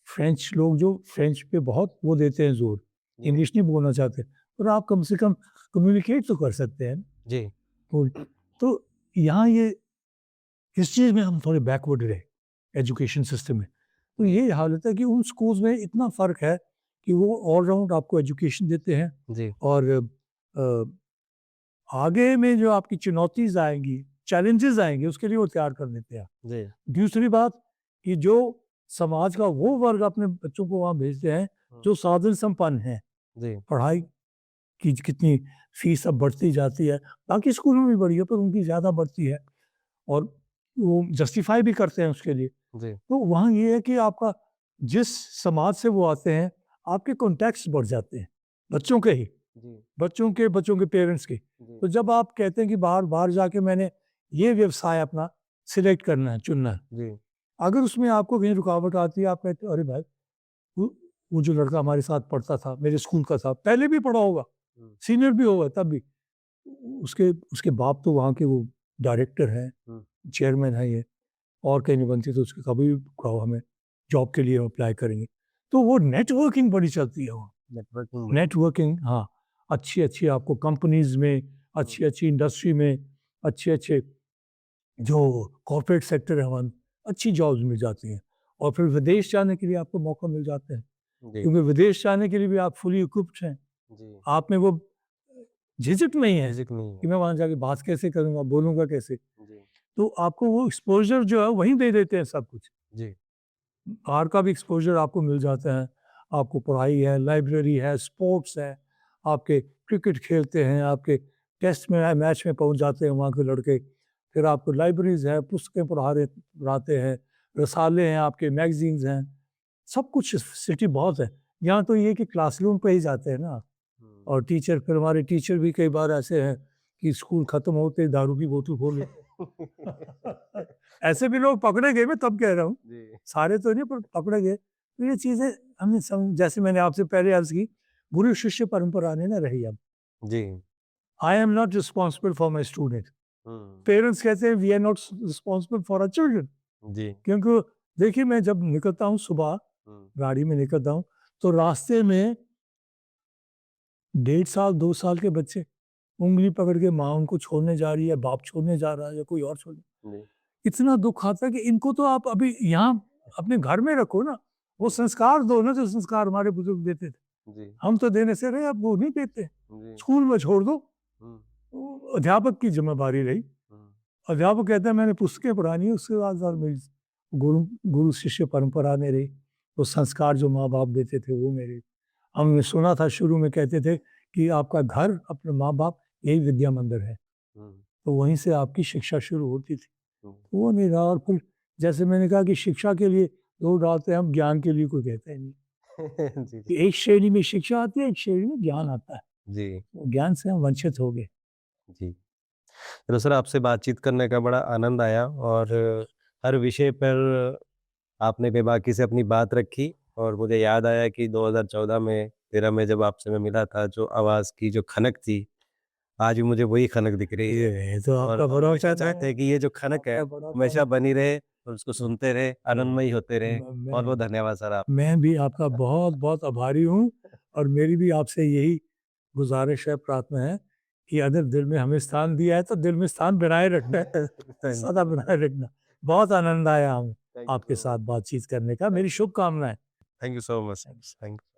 फ्रेंच लोग जो फ्रेंच पे बहुत वो देते हैं ज़ोर, जी, इंग्लिश नहीं बोलना चाहते, पर आप कम से कम कम्युनिकेट तो कर सकते हैं। जी, तो तो यहाँ ये इस चीज़ में हम थोड़े बैकवर्ड रहे, एजुकेशन सिस्टम में। तो हुँ, ये हालत है कि उन स्कूल्स में इतना फ़र्क है कि वो ऑल राउंड आपको एजुकेशन देते हैं, जी, और आगे में जो आपकी चुनौतीज़ आएँगी, चैलेंजेज़ आएँगे, उसके लिए वो तैयार कर देते हैं। जी, दूसरी बात कि जो समाज का वो वर्ग अपने बच्चों को वहाँ भेजते हैं, हुँ, जो साधन संपन्न हैं, जी, पढ़ाई की कितनी फीस अब बढ़ती जाती है, बाकी स्कूलों में भी बढ़ी है, पर उनकी ज़्यादा बढ़ती है, और वो जस्टिफ़ाई भी करते हैं उसके लिए। जी, तो वहाँ ये है कि आपका जिस समाज से वो आते हैं, आपके कॉन्टैक्ट्स बढ़ जाते हैं, बच्चों के ही, जी, बच्चों के पेरेंट्स के। जी, तो जब आप कहते हैं कि बाहर बाहर जाके मैंने ये व्यवसाय अपना सिलेक्ट करना है, चुनना है, जी, अगर उसमें आपको कहीं रुकावट आती है, आप कहते हो, "अरे भाई, वो वो जो लड़का हमारे साथ पढ़ता था, मेरे स्कूल का था, पहले भी पढ़ा होगा, हुँ, सीनियर भी होगा तब भी, उसके उसके बाप तो वहाँ के वो डायरेक्टर हैं, हुँ, चेयरमैन हैं ये, और कहीं नहीं बनती तो उसके कभी भी कहो हमें, जॉब के लिए हम अप्लाई करेंगे।" तो वो नेटवर्किंग बड़ी चलती है वहाँ। नेटवर्किंग बड़ी नेटवर्किंग, हाँ, अच्छी-अच्छी आपको कंपनीज़ में, हुँ, अच्छी-अच्छी इंडस्ट्री में, अच्छे-अच्छे जो कॉर्पोरेट सेक्टर है वहाँ, अच्छी जॉब्स मिल जाती हैं, और फिर विदेश जाने के लिए आपको मौका मिल जाते हैं, जी, क्योंकि विदेश जाने के लिए भी आप फुली इक्विप्ड हैं। जी, आप में वो झिझक नहीं है म्यूज़िक नहीं कि है। मैं वहाँ जाके बात कैसे करूँगा, बोलूँगा कैसे? जी, तो आपको वो एक्सपोज़र जो है वहीं दे देते हैं सब कुछ। जी, बाहर का भी एक्सपोज़र आपको मिल जाता है। आपको पढ़ाई है, लाइब्रेरी है, स्पोर्ट्स है, आपके क्रिकेट खेलते हैं, आपके टेस्ट में मैच में पहुँच जाते हैं वहाँ के लड़के। फिर आपको लाइब्रेरीज़ है, पुस्तकें पढ़ाते हैं, रसाले हैं, आपके मैगज़ीन्स हैं, सब कुछ फैसिलिटी बहुत है। यहाँ तो ये है कि क्लासरूम पे ही जाते हैं ना, हुँ। और टीचर, फिर हमारे टीचर भी कई बार ऐसे हैं कि स्कूल खत्म होते ही दारू की बोतल खोल लेते। ऐसे भी लोग पकड़े गए, मैं तब कह रहा हूँ, जी, सारे तो नहीं पर पकड़े गए। तो ये चीज़ें हमने जैसे मैंने आपसे पहले अर्ज़ की, गुरु शिष्य परंपरा नहीं ना रही अब। जी, I am not responsible for my student. Hmm, parents कहते हैं we are not responsible for our children. जी, क्योंकि देखिए, मैं जब निकलता हूँ सुबह, हुँ, गाड़ी में निकलता हूँ, तो रास्ते में 1.5 साल 2 साल के बच्चे उँगली पकड़ के माँ उनको छोड़ने जा रही है, बाप छोड़ने जा रहा है, या कोई और छोड़ने, जी, इतना दुःख आता है कि इनको तो आप अभी यहाँ अपने घर में रखो ना, वो जी, संस्कार दो ना, जो संस्कार हमारे बुजुर्ग देते थे। जी, हम तो देने से रहे, अब वो नहीं देते। जी, स्कूल में छोड़ दो, हुँ, वो अध्यापक की ज़िम्मेदारी रही। हुँ, अध्यापक कहता है मैंने पुस्तकें पढ़ानी है, उसके बाद मेरी गुरु गुरु शिष्य परंपरा नहीं रही। वो संस्कार जो माँ-बाप देते थे वो मेरे, हमने सुना था शुरू में कहते थे कि आपका घर, अपने माँ-बाप, यही विद्या मंदिर है। हुँ, तो वहीं से आपकी शिक्षा शुरू होती थी। हुँ, वो नहीं रहा, और फिर जैसे मैंने कहा कि शिक्षा के लिए दौड़ डालते हैं हम, ज्ञान के लिए कोई कहता ही नहीं। जी, जी, कि एक श्रेणी में शिक्षा आती है, एक श्रेणी में ज्ञान आता है। जी, वो ज्ञान से हम वंचित हो गए। जी। दरअसल आपसे बातचीत करने का बड़ा आनंद आया और हर विषय पर आपने बेबाकी से अपनी बात रखी और मुझे याद आया कि 2014 में 13 में जब आपसे मैं मिला था, जो आवाज़ की जो खनक थी, आज भी मुझे वही खनक दिख रही है ये तो और आपका हम बड़ा हमेशा कहना चाहते है, हैं कि ये जो खनक है, आपका बड़ा हमेशा कहना बनी रहे और उसको है। सुनते रहे, मैं आनंदमयी होते रहे। मैं बहुत-बहुत धन्यवाद सर आप मैं भी आपका बहुत-बहुत आभारी हूँ, और मेरी भी आपसे यही गुज़ारिश है, प्रार्थना है कि अगर दिल में हमें स्थान दिया है, तो दिल में स्थान बनाए रखना है, थैंक सदा बनाए रखना। बहुत आनंद आया हम थैंक यू आपके सो साथ मच। बातचीत करने का। मेरी शुभकामनाएँ। Thank you so much. Thank